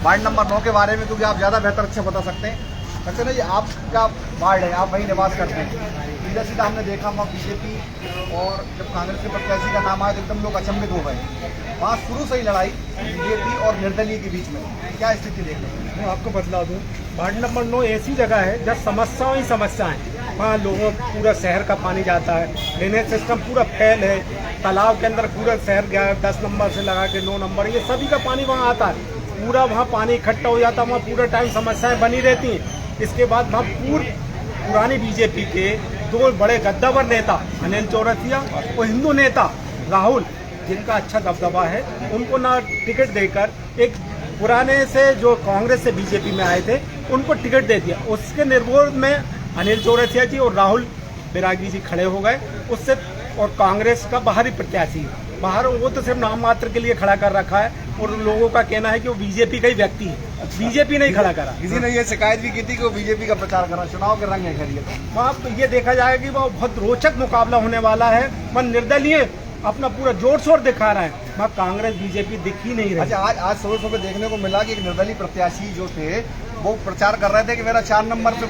वार्ड नंबर 9 के बारे में, क्योंकि आप ज़्यादा बेहतर अच्छे बता सकते हैं। सक्सेना जी आपका वार्ड है, आप वहीं निवास करते हैं, सीधा सीधा हमने देखा वहाँ बीजेपी और जब कांग्रेस के प्रत्याशी का नाम आया तो एकदम लोग अचंभित हो गए। वहाँ शुरू से ही लड़ाई बीजेपी और निर्दलीय के बीच में, क्या स्थिति देखने को? मैं आपको बतला दूँ, वार्ड नंबर 9 ऐसी जगह है जहाँ समस्याओं ही समस्याएं, वहाँ लोगों पूरा शहर का पानी जाता है, ड्रेनेज सिस्टम पूरा फैल है, तालाब के अंदर पूरा शहर गया है, 10 नंबर से लगा के 9 नंबर, ये सभी का पानी वहाँ आता है, पूरा वहाँ पानी इकट्ठा हो जाता है, वहाँ पूरा टाइम समस्याएं बनी रहती हैं। इसके बाद वहाँ पुरानी बीजेपी के 2 बड़े गद्दावर नेता अनिल चौरसिया और हिंदू नेता राहुल, जिनका अच्छा दबदबा है, उनको ना टिकट देकर एक पुराने से जो कांग्रेस से बीजेपी में आए थे उनको टिकट दे दिया। उसके निर्विरोध में अनिल चौरसिया जी और राहुल बैरागी जी खड़े हो गए उससे, और कांग्रेस का बाहरी प्रत्याशी बाहर, वो तो सिर्फ नाम मात्र के लिए खड़ा कर रखा है और लोगों का कहना है कि वो बीजेपी का ही व्यक्ति है, बीजेपी नहीं खड़ा करा। किसी ने ये शिकायत भी की थी कि वो बीजेपी का प्रचार कर रहा, चुनाव के रंग है खैर ये तो। वहाँ ये देखा जाएगा कि वो बहुत रोचक मुकाबला होने वाला है। वह निर्दलीय अपना पूरा जोर शोर दिखा रहा है, वहाँ कांग्रेस बीजेपी दिख ही नहीं रही। अच्छा, आज सुबह देखने को मिला कि एक निर्दलीय प्रत्याशी जो थे वो प्रचार कर रहे थे कि मेरा 4 नंबर पे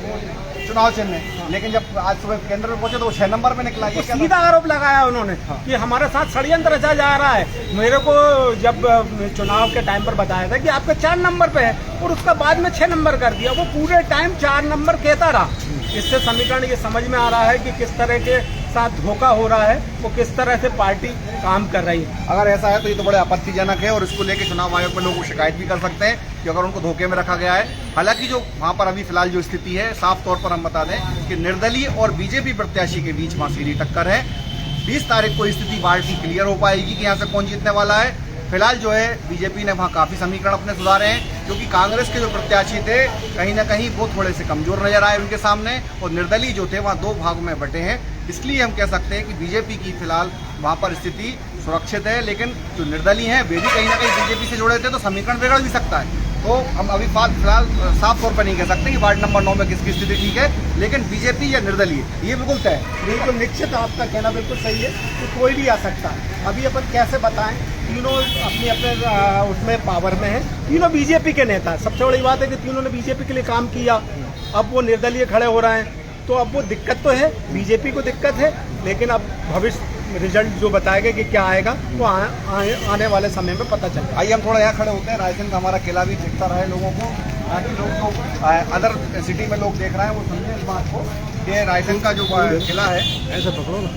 चुनाव चिन्ह है, लेकिन जब आज सुबह केंद्र में पहुंचे तो वो 6 नंबर पे निकला। तो सीधा आरोप लगाया उन्होंने कि हमारे साथ षड्यंत्र रचा जा रहा है। मेरे को जब चुनाव के टाइम पर बताया था कि आपका 4 नंबर पे है, और उसका बाद में 6 नंबर कर दिया, वो पूरे टाइम 4 नंबर कहता रहा। इससे समीकरण ये समझ में आ रहा है कि किस तरह के साथ धोखा हो रहा है, वो किस तरह से पार्टी काम कर रही है। अगर ऐसा है तो ये तो बड़े आपत्तिजनक है, और इसको लेकर चुनाव आयोग में लोग शिकायत भी कर सकते हैं कि अगर उनको धोखे में रखा गया है। हालांकि जो वहाँ पर अभी फिलहाल जो स्थिति है, साफ तौर पर हम बता दें कि निर्दलीय और बीजेपी प्रत्याशी के बीच वहाँ सीधी टक्कर है। 20 तारीख को स्थिति वार्ड की क्लियर हो पाएगी कि यहाँ से कौन जीतने वाला है। फिलहाल जो है बीजेपी ने वहाँ काफ़ी समीकरण अपने सुधारे हैं, क्योंकि कांग्रेस के जो प्रत्याशी थे कहीं ना कहीं वो थोड़े से कमज़ोर नजर आए उनके सामने, और निर्दलीय जो थे वहाँ दो भागों में बटे हैं। इसलिए हम कह सकते हैं कि बीजेपी की फिलहाल वहाँ पर स्थिति सुरक्षित है, लेकिन जो निर्दलीय हैं वे भी कहीं ना कहीं बीजेपी से जुड़े थे, तो समीकरण बिगड़ भी सकता है। तो हम अभी फिलहाल साफ तौर पर नहीं कह सकते कि वार्ड नंबर 9 में किसकी स्थिति ठीक है, लेकिन बीजेपी या निर्दलीय ये बिल्कुल तय है। बिल्कुल निश्चित, आपका कहना बिल्कुल सही है कि कोई भी आ सकता है। अभी अपन कैसे बताएं, तीनों अपने उसमें पावर में है, तीनों बीजेपी के नेता। सबसे बड़ी बात है कि तीनों ने बीजेपी के लिए काम किया, अब वो निर्दलीय खड़े हो रहे हैं, तो अब वो दिक्कत तो है, बीजेपी को दिक्कत है, लेकिन अब भविष्य रिजल्ट जो बताएगा कि क्या आएगा वो आने वाले समय में पता चलेगा। आइए हम थोड़ा यहाँ खड़े होते हैं, रायसेन का हमारा किला भी दिखता रहे लोगों को, ताकि लोग जो अदर सिटी में लोग देख रहे हैं वो समझें इस बात को कि रायसेन का जो किला है ऐसे पकड़ो ना,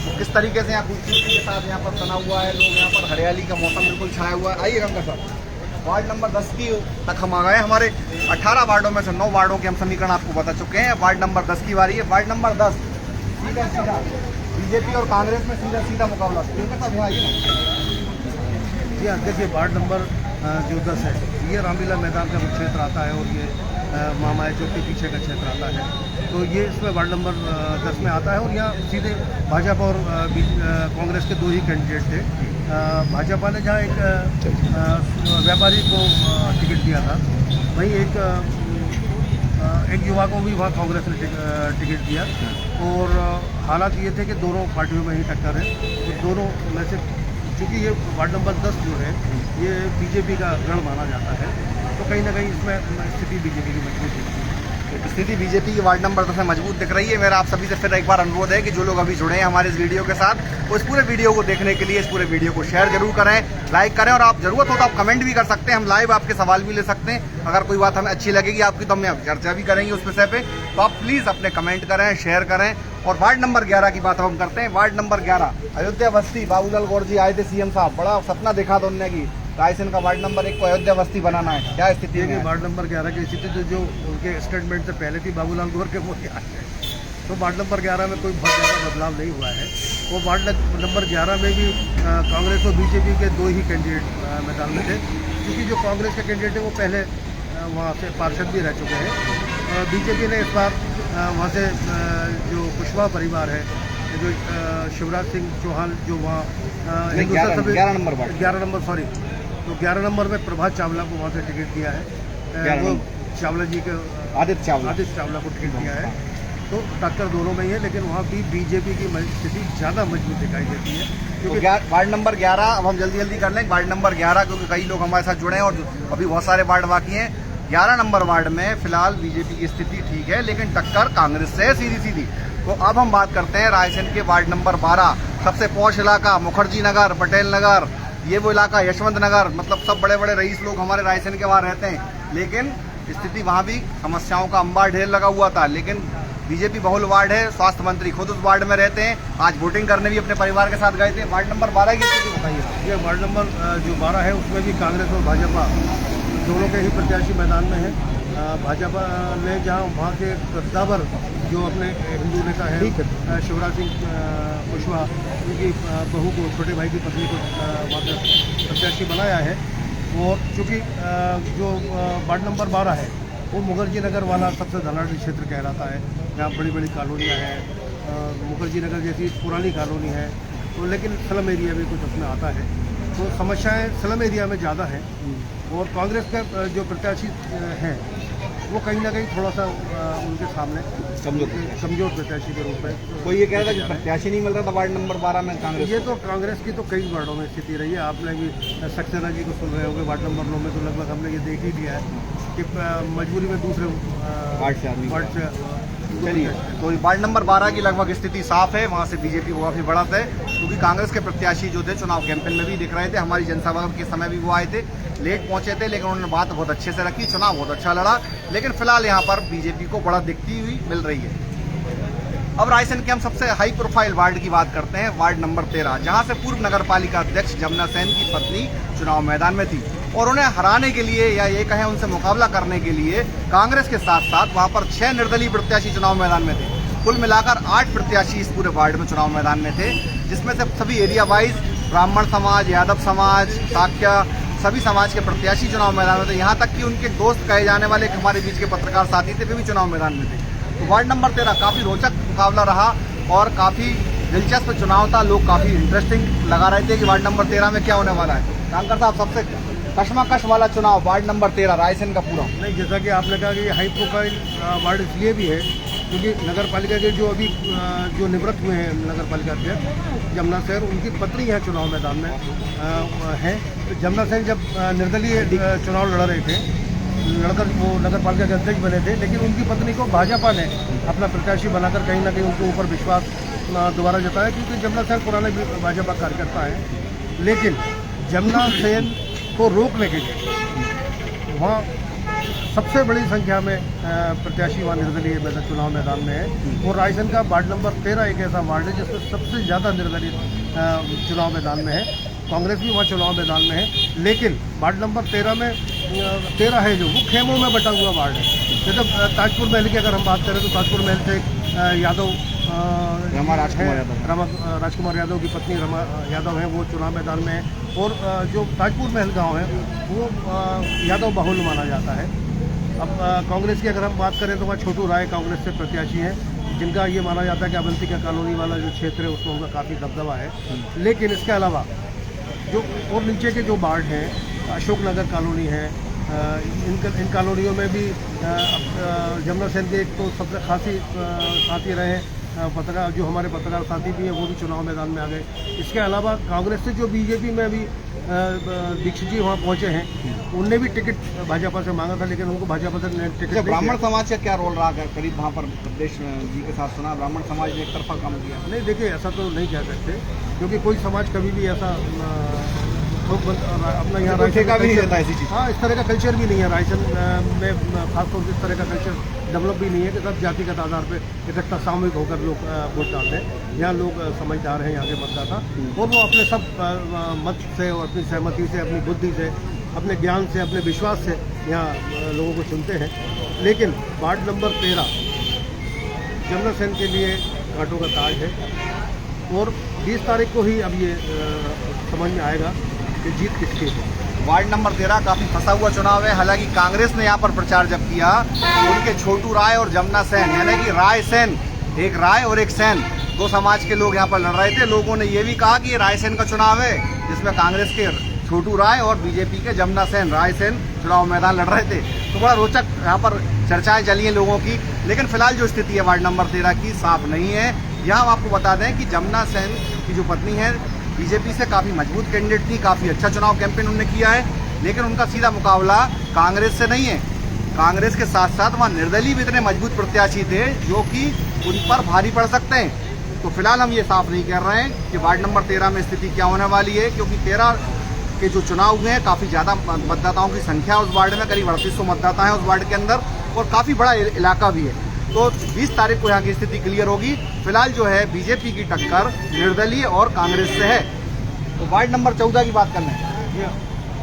तो किस तरीके से यहाँ खूबसूरती के साथ यहाँ पर बना हुआ है। लोग यहाँ पर हरियाली का मौसम बिल्कुल छाया हुआ है। आइए गंगा साहब, वार्ड नंबर 10 की तक हम आ गए। हमारे 18 वार्डों में से 9 वार्डों के हम समीकरण आपको बता चुके हैं। वार्ड नंबर 10 की बारी है। वार्ड नंबर 10 सीधा सीधा बीजेपी और कांग्रेस में सीधा सीधा मुकाबला। जी हाँ, देखिए वार्ड नंबर जो 10 है ये रामलीला मैदान का क्षेत्र आता है, और ये मामाए चौक के पीछे का क्षेत्र आता है, तो ये इसमें वार्ड नंबर 10 में आता है। और यहाँ सीधे भाजपा और कांग्रेस के दो ही कैंडिडेट थे। भाजपा ने जहाँ एक व्यापारी को टिकट दिया था, वहीं एक युवा को भी वहाँ कांग्रेस ने टिकट दिया, और हालात ये थे कि दोनों पार्टियों में ही टक्कर है। तो दोनों में से चूँकि ये वार्ड नंबर 10 जो है ये बीजेपी का गढ़ माना जाता है, तो कहीं ना कहीं इसमें स्थिति बीजेपी की मजबूत दिखती है। स्थिति बीजेपी की वार्ड नंबर 10 में मजबूत दिख रही है। मेरा आप सभी से फिर एक बार अनुरोध है कि जो लोग अभी जुड़े हैं हमारे इस वीडियो के साथ, वो इस पूरे वीडियो को देखने के लिए इस पूरे वीडियो को शेयर जरूर करें, लाइक करें, और आप जरूरत हो तो आप कमेंट भी कर सकते हैं। हम लाइव आपके सवाल भी ले सकते हैं। अगर कोई बात हमें अच्छी लगेगी आपकी तो हम चर्चा भी करेंगे उस विषय पे, तो आप प्लीज़ अपने कमेंट करें, शेयर करें। और वार्ड नंबर 11 की बात हम करते हैं। वार्ड नंबर 11 अयोध्या बस्ती, बाबूलाल गौर जी आए थे सीएम साहब, बड़ा सपना देखा था उन्होंने की रायसेन का वार्ड नंबर 1 को अयोध्या बस्ती बनाना है। क्या स्थिति है? वार्ड नंबर 11 की स्थिति जो उनके स्टेटमेंट से पहले थी बाबूलाल गौर के, वो क्या है, तो वार्ड नंबर 11 में कोई बहुत ज़्यादा बदलाव नहीं हुआ है। वो वार्ड नंबर 11 में भी कांग्रेस और बीजेपी के दो ही कैंडिडेट मैदान में थे, क्योंकि जो कांग्रेस के कैंडिडेट है वो पहले वहाँ से पार्षद भी रह चुके हैं। बीजेपी ने इस बार वहाँ से जो कुशवाहा परिवार है, जो शिवराज सिंह चौहान जो वहाँ 11 नंबर सॉरी, तो 11 नंबर में प्रभात चावला को वहाँ से टिकट दिया है। वो चावला जी के आदित्य चावला को टिकट दिया है, तो टक्कर दोनों में ही है, लेकिन वहाँ भी बीजेपी की स्थिति ज़्यादा मजबूत दिखाई देती है। क्योंकि वार्ड नंबर 11 अब हम जल्दी कर लें। वार्ड नंबर 11 क्योंकि कई लोग हमारे साथ जुड़े हैं और अभी बहुत सारे वार्ड बाकी हैं। 11 नंबर वार्ड में फिलहाल बीजेपी की स्थिति ठीक है, लेकिन टक्कर कांग्रेस से है सीधी। तो अब हम बात करते हैं रायसेन के वार्ड नंबर 12, सबसे पॉश इलाका, मुखर्जी नगर, पटेल नगर, ये वो इलाका, यशवंत नगर, मतलब सब बड़े बड़े रईस लोग हमारे रायसेन के वहाँ रहते हैं। लेकिन स्थिति वहाँ भी समस्याओं का अंबार ढेर लगा हुआ था, लेकिन बीजेपी बहुल वार्ड है, स्वास्थ्य मंत्री खुद उस वार्ड में रहते हैं। आज वोटिंग करने भी अपने परिवार के साथ गए थे। वार्ड नंबर 12 की स्थिति बताइए। ये वार्ड नंबर जो 12 है उसमें भी कांग्रेस और भाजपा दोनों के ही प्रत्याशी मैदान में है। भाजपा ने जहाँ वहाँ के कद्दावर जो अपने हिंदू नेता है शिवराज सिंह कुशवाहा, उनकी बहू को, छोटे भाई की पत्नी को वहाँ का प्रत्याशी बनाया है। और चूँकि जो वार्ड नंबर 12 है वो मुखर्जी नगर वाला सबसे धनाढ़ क्षेत्र कहलाता है, जहाँ बड़ी बड़ी कॉलोनियाँ हैं। मुखर्जी नगर जैसी पुरानी कॉलोनी है, तो लेकिन स्लम एरिया भी कुछ उसमें आता है, तो समस्याएं स्लम एरिया में ज़्यादा है। और कांग्रेस का जो प्रत्याशी हैं वो कहीं ना कहीं थोड़ा सा उनके सामने कमजोर प्रत्याशी के रूप में। कोई ये कह रहा था कि प्रत्याशी नहीं मिल रहा था वार्ड नंबर 12 में कांग्रेस। ये तो कांग्रेस की तो कई वार्डों में स्थिति रही है। आपने भी सक्सेना जी को सुन रहे होंगे, वार्ड नंबर 9 में तो लगभग हमने ये देख ही लिया है कि मजबूरी में दूसरे वार्ड से। चलिए, तो वार्ड नंबर 12 की लगभग स्थिति साफ है, वहाँ से बीजेपी को काफी बढ़त है, क्योंकि कांग्रेस के प्रत्याशी जो थे चुनाव कैंपेन में भी दिख रहे थे। हमारी जनसभा के समय भी वो आए थे, लेट पहुंचे थे, लेकिन उन्होंने बात बहुत अच्छे से रखी, चुनाव बहुत अच्छा लड़ा। लेकिन फिलहाल यहाँ पर बीजेपी को बढ़त दिखती हुई मिल रही है। अब रायसेन के हम सबसे हाई प्रोफाइल वार्ड की बात करते हैं। वार्ड नंबर 13, जहाँ से पूर्व नगर पालिका अध्यक्ष जमुना सेन की पत्नी चुनाव मैदान में थी, और उन्हें हराने के लिए या ये कहें उनसे मुकाबला करने के लिए कांग्रेस के साथ साथ वहां पर 6 निर्दलीय प्रत्याशी चुनाव मैदान में थे। कुल मिलाकर 8 प्रत्याशी इस पूरे वार्ड में चुनाव मैदान में थे, जिसमें से सभी एरिया वाइज ब्राह्मण समाज, यादव समाज, साक्य, सभी समाज के प्रत्याशी चुनाव मैदान में थे। यहाँ तक कि उनके दोस्त कहे जाने वाले हमारे बीच के पत्रकार साथी थे, वे भी चुनाव मैदान में थे। तो वार्ड नंबर 13 काफ़ी रोचक मुकाबला रहा और काफ़ी दिलचस्प चुनाव था। लोग काफ़ी इंटरेस्टिंग लगा रहे थे कि वार्ड नंबर 13 में क्या होने वाला है। कांकर साहब, सबसे कशमकश वाला चुनाव वार्ड नंबर 13 रायसेन का पूरा। नहीं, जैसा कि आपने कहा कि हाई प्रोफाइल वार्ड इसलिए भी है क्योंकि नगर पालिका के जो अभी जो निवृत्त हुए हैं नगर पालिका अध्यक्ष जमुना सेन, उनकी पत्नी यहाँ चुनाव मैदान में है। तो जमुना सेन जब निर्दलीय चुनाव लड़ रहे थे, लड़कर वो नगर पालिका के अध्यक्ष बने थे, लेकिन उनकी पत्नी को भाजपा ने अपना प्रत्याशी बनाकर कहीं ना कहीं उनके ऊपर विश्वास दोबारा जताया, क्योंकि जमुना सेन पुराने भाजपा कार्यकर्ता हैं। लेकिन जमुना सेन को रोकने के लिए वहाँ सबसे बड़ी संख्या में प्रत्याशी वहाँ निर्दलीय चुनाव मैदान में है। और रायसेन का वार्ड नंबर 13 एक ऐसा वार्ड है जिसमें सबसे ज़्यादा निर्दलीय चुनाव मैदान में है। कांग्रेस भी वहाँ चुनाव मैदान में है, लेकिन वार्ड नंबर 13 में 13 है जो वो खेमों में बटा हुआ वार्ड है। जैसे ताजपुर महल की अगर हम बात करें तो ताजपुर महल से यादव राजकुमार यादव की पत्नी रमा यादव है, वो चुनाव मैदान में है। और जो ताजपुर महल गांव है वो यादव बाहुल माना जाता है। अब कांग्रेस की अगर हम बात करें तो वहाँ छोटू राय कांग्रेस से प्रत्याशी हैं, जिनका ये माना जाता है कि अवंतिका कॉलोनी वाला जो क्षेत्र है उसमें उनका काफ़ी दबदबा है। लेकिन इसके अलावा जो और नीचे के जो वार्ड हैं, अशोकनगर कॉलोनी है, इन कॉलोनियों में भी जमुना सेन के एक तो सबसे खासी साथी रहे पत्रकार, जो हमारे पत्रकार साथी भी हैं वो भी चुनाव मैदान में आ गए। इसके अलावा कांग्रेस से जो बीजेपी में अभी दीक्षित जी वहाँ पहुँचे हैं, उनने भी टिकट भाजपा से मांगा था, लेकिन उनको भाजपा से टिकट नहीं। ब्राह्मण समाज का क्या रोल रहा? करीब वहाँ पर प्रदेश जी के साथ सुना ब्राह्मण समाज ने एक तरफा काम किया। नहीं, देखिए ऐसा तो नहीं कह सकते, क्योंकि कोई समाज कभी भी ऐसा अपना यहाँ रायसेन का भी नहीं रहता ऐसी चीज़। हाँ, इस तरह का कल्चर भी नहीं है रायसेन में, खासतौर से इस तरह का कल्चर डेवलप भी नहीं है कि सब जातिगत आधार पर इकट्ठा सामूहिक होकर लोग वोट डालते हैं। यहाँ लोग समझदार हैं, यहाँ के मतदाता, और वो अपने सब मत से और अपनी सहमति से, अपनी बुद्धि से, अपने ज्ञान से, अपने विश्वास से यहाँ लोगों को चुनते हैं। लेकिन वार्ड नंबर 13 जमुना सेन के लिए घाटों का ताज है, और 20 तारीख को ही अब ये समझ में आएगा कि जीत किसकी है। वार्ड नंबर 13 काफी फंसा हुआ चुनाव है। हालांकि कांग्रेस ने यहाँ पर प्रचार जब किया तो उनके छोटू राय और जमुना सेन, यानी कि राय सेन, एक राय और एक सेन, दो समाज के लोग यहाँ पर लड़ रहे थे। लोगों ने ये भी कहा कि ये रायसेन का चुनाव है, जिसमें कांग्रेस के छोटू राय और बीजेपी के जमुना सेन, राय सेन चुनाव मैदान लड़ रहे थे। तो बड़ा रोचक यहाँ पर चर्चाएं चली हैं लोगों की। लेकिन फिलहाल जो स्थिति है वार्ड नंबर 13 की साफ नहीं है। यहाँ हम आपको बता दें कि जमुना सेन की जो पत्नी है बीजेपी से काफ़ी मजबूत कैंडिडेट थी, काफ़ी अच्छा चुनाव कैंपेन उन्होंने किया है, लेकिन उनका सीधा मुकाबला कांग्रेस से नहीं है। कांग्रेस के साथ साथ वहाँ निर्दलीय भी इतने मजबूत प्रत्याशी थे जो कि उन पर भारी पड़ सकते हैं। तो फिलहाल हम ये साफ नहीं कर रहे हैं कि वार्ड नंबर 13 में स्थिति क्या होने वाली है, क्योंकि 13 के जो चुनाव हुए हैं काफ़ी ज़्यादा मतदाताओं की संख्या उस वार्ड में, करीब 3800 मतदाता हैं उस वार्ड के अंदर, और काफ़ी बड़ा इलाका भी है। तो 20 तारीख को यहाँ की स्थिति क्लियर होगी। फिलहाल जो है बीजेपी की टक्कर निर्दलीय और कांग्रेस से है। तो वार्ड नंबर 14 की बात करना है।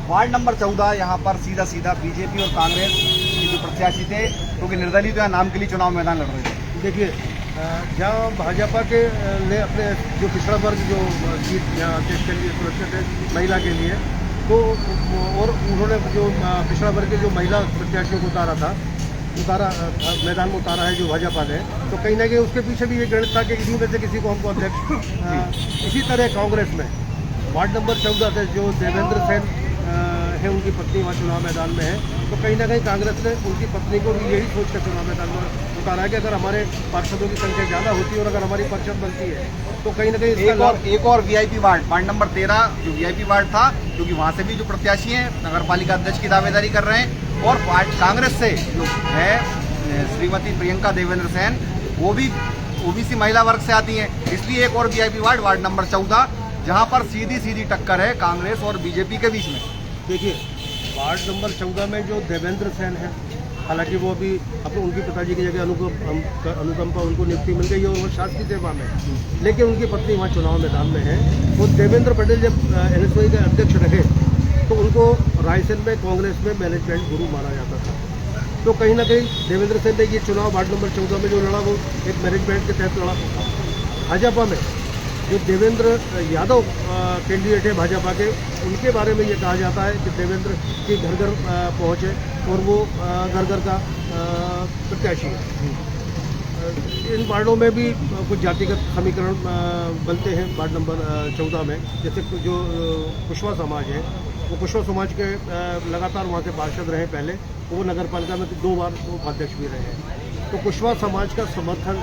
वार्ड नंबर 14 यहाँ पर सीधा सीधा बीजेपी और कांग्रेस के जो प्रत्याशी थे, क्योंकि निर्दलीय तो यहाँ नाम के लिए चुनाव मैदान लड़ रहे थे। देखिए, जहाँ भाजपा के ने अपने जो पिछड़ा वर्ग जो सीट यहाँ अध्यक्ष के लिए सुरक्षित है महिला के लिए, तो और उन्होंने जो पिछड़ा वर्ग के जो महिला प्रत्याशियों को मैदान में उतारा है जो भाजपा ने, तो कहीं ना कहीं उसके पीछे भी ये गणित था कि इसी में से किसी को हमको अध्यक्ष। इसी तरह कांग्रेस में वार्ड नंबर 14 से जो देवेंद्र सेन है, उनकी पत्नी वहाँ चुनाव मैदान में है, तो कहीं ना कहीं कांग्रेस ने उनकी पत्नी को भी यही सोच कर चुनाव मैदान में उतारा है कि अगर हमारे पार्षदों की संख्या ज़्यादा होती है और अगर हमारी पार्षद बनती है तो कहीं ना कहीं एक और वीआईपी वार्ड नंबर 13 जो वीआईपी वार्ड था, क्योंकि वहाँ से भी जो प्रत्याशी हैं नगर पालिका अध्यक्ष की दावेदारी कर रहे हैं, और कांग्रेस से जो है श्रीमती प्रियंका देवेंद्र सेन, वो भी ओबीसी महिला वर्ग से आती हैं। इसलिए एक और वीआईपी वार्ड नंबर 14, जहाँ पर सीधी टक्कर है कांग्रेस और बीजेपी के बीच में। देखिए, वार्ड नंबर 14 में जो देवेंद्र सेन है, हालांकि वो अभी अपने उनके पिताजी की जगह अनुकंपा उनको नियुक्ति मिल गई है और वो शासकीय सेवा में, लेकिन उनकी पत्नी वहाँ चुनाव मैदान में है। वो देवेंद्र पटेल जब एनएसवाई के अध्यक्ष रहे तो उनको रायसेन में कांग्रेस में मैनेजमेंट गुरु माना जाता था। तो कहीं ना कहीं देवेंद्र सेन ने ये चुनाव वार्ड नंबर 14 में जो लड़ा वो एक मैनेजमेंट के तहत लड़ा। भाजपा में जो देवेंद्र यादव कैंडिडेट है भाजपा के, उनके बारे में ये कहा जाता है कि देवेंद्र के घर घर पहुँचे और वो घर घर का प्रत्याशी है। इन वार्डों में भी कुछ जातिगत समीकरण बनते हैं। वार्ड नंबर 14 में जैसे जो कुशवा समाज है, वो कुशवा समाज के लगातार वहाँ से पार्षद रहे पहले, वो नगर पालिका में 2 बार वो उपाध्यक्ष भी रहे हैं। तो कुशवा समाज का समर्थन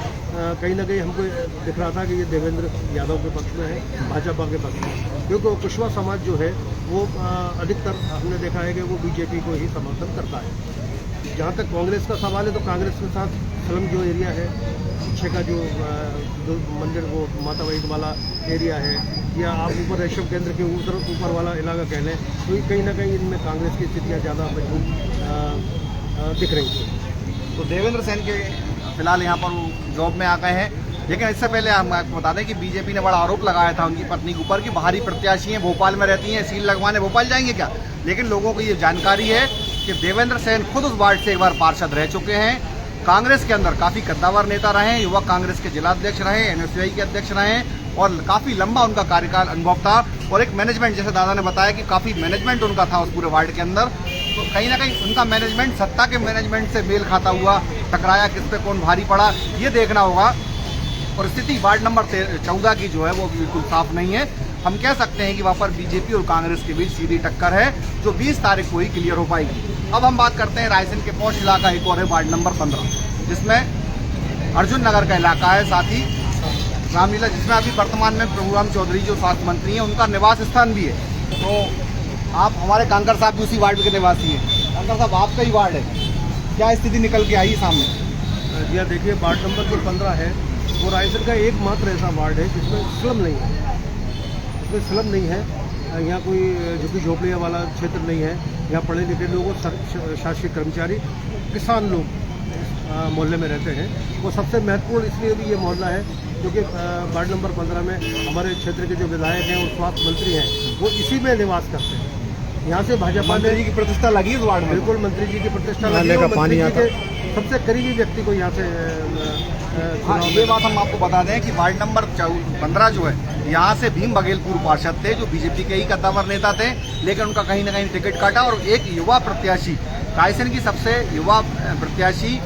कहीं ना कहीं हमको दिख रहा था कि ये देवेंद्र यादव के पक्ष में है, भाजपा के पक्ष में, क्योंकि कुशवा समाज जो है वो अधिकतर हमने देखा है कि वो बीजेपी को ही समर्थन करता है। जहाँ तक कांग्रेस का सवाल है, तो कांग्रेस के साथ स्लम जो एरिया है, पीछे का जो मंदिर वो माता वैद वाला एरिया है, या आप ऊपर रेशम केंद्र के ऊपर वाला इलाका कह लें, तो कहीं ना कहीं इनमें कांग्रेस की स्थितियाँ ज़्यादा मजबूत दिख रही थी। तो देवेंद्र सेन के फिलहाल यहाँ पर वो जॉब में आ गए हैं, लेकिन इससे पहले हम आपको बता दें कि बीजेपी ने बड़ा आरोप लगाया था उनकी पत्नी के ऊपर कि बाहरी प्रत्याशी हैं, भोपाल में रहती हैं, सील लगवाने भोपाल जाएंगे क्या। लेकिन लोगों को ये जानकारी है कि देवेंद्र सेन खुद उस वार्ड से एक बार पार्षद रह चुके हैं, कांग्रेस के अंदर काफ़ी कद्दावर नेता रहे, युवा कांग्रेस के जिलाध्यक्ष रहे, एनएसयूआई के अध्यक्ष रहे, और काफ़ी लंबा उनका कार्यकाल अनुभव था। और एक मैनेजमेंट, जैसे दादा ने बताया कि काफ़ी मैनेजमेंट उनका था उस पूरे वार्ड के अंदर, तो कहीं ना कहीं उनका मैनेजमेंट सत्ता के मैनेजमेंट से मेल खाता हुआ, टकराया, किस पे कौन भारी पड़ा, ये देखना होगा। और स्थिति वार्ड नंबर 14 की जो है वो बिल्कुल साफ नहीं है। हम कह सकते हैं कि वहाँ पर बीजेपी और कांग्रेस के बीच सीधी टक्कर है, जो 20 तारीख को ही क्लियर हो पाएगी। अब हम बात करते हैं रायसेन के पौष इलाका एक और है, वार्ड नंबर 15, जिसमें अर्जुन नगर का इलाका है, साथ ही रामलीला, जिसमें अभी वर्तमान में प्रभुराम चौधरी जो स्वास्थ्य मंत्री हैं, उनका निवास स्थान भी है। तो आप हमारे कांकर साहब भी उसी वार्ड के निवासी हैं। कांकर साहब, आपका ही वार्ड है, क्या स्थिति निकल के आई सामने? जी देखिए, वार्ड नंबर जो 15 है वो रायसेन का एकमात्र ऐसा वार्ड है जिसमें स्लम नहीं है। इसमें स्लम नहीं है, यहाँ कोई झुग्गी झोपड़ियाँ वाला क्षेत्र नहीं है। यहाँ पढ़े लिखे लोग और शासकीय कर्मचारी, किसान लोग मोहल्ले में रहते हैं। वो सबसे महत्वपूर्ण इसलिए भी ये मोहल्ला है क्योंकि वार्ड नंबर 15 में हमारे क्षेत्र के जो विधायक हैं और स्वास्थ्य मंत्री हैं, वो इसी में निवास करते हैं। यहाँ से भाजपा ने जी की प्रतिष्ठा लगी इस वार्ड में, बिल्कुल मंत्री जी की प्रतिष्ठा लगी, और मंत्री जी के सबसे करीबी व्यक्ति को यहाँ से हाँ, ये बात हम आपको बता दें कि वार्ड नंबर 15 जो है, यहाँ से भीम बघेल पूर्व पार्षद थे, जो बीजेपी के ही कद्दावर नेता थे, लेकिन उनका कहीं ना कहीं टिकट काटा। और एक युवा प्रत्याशी, रायसेन की सबसे युवा प्रत्याशी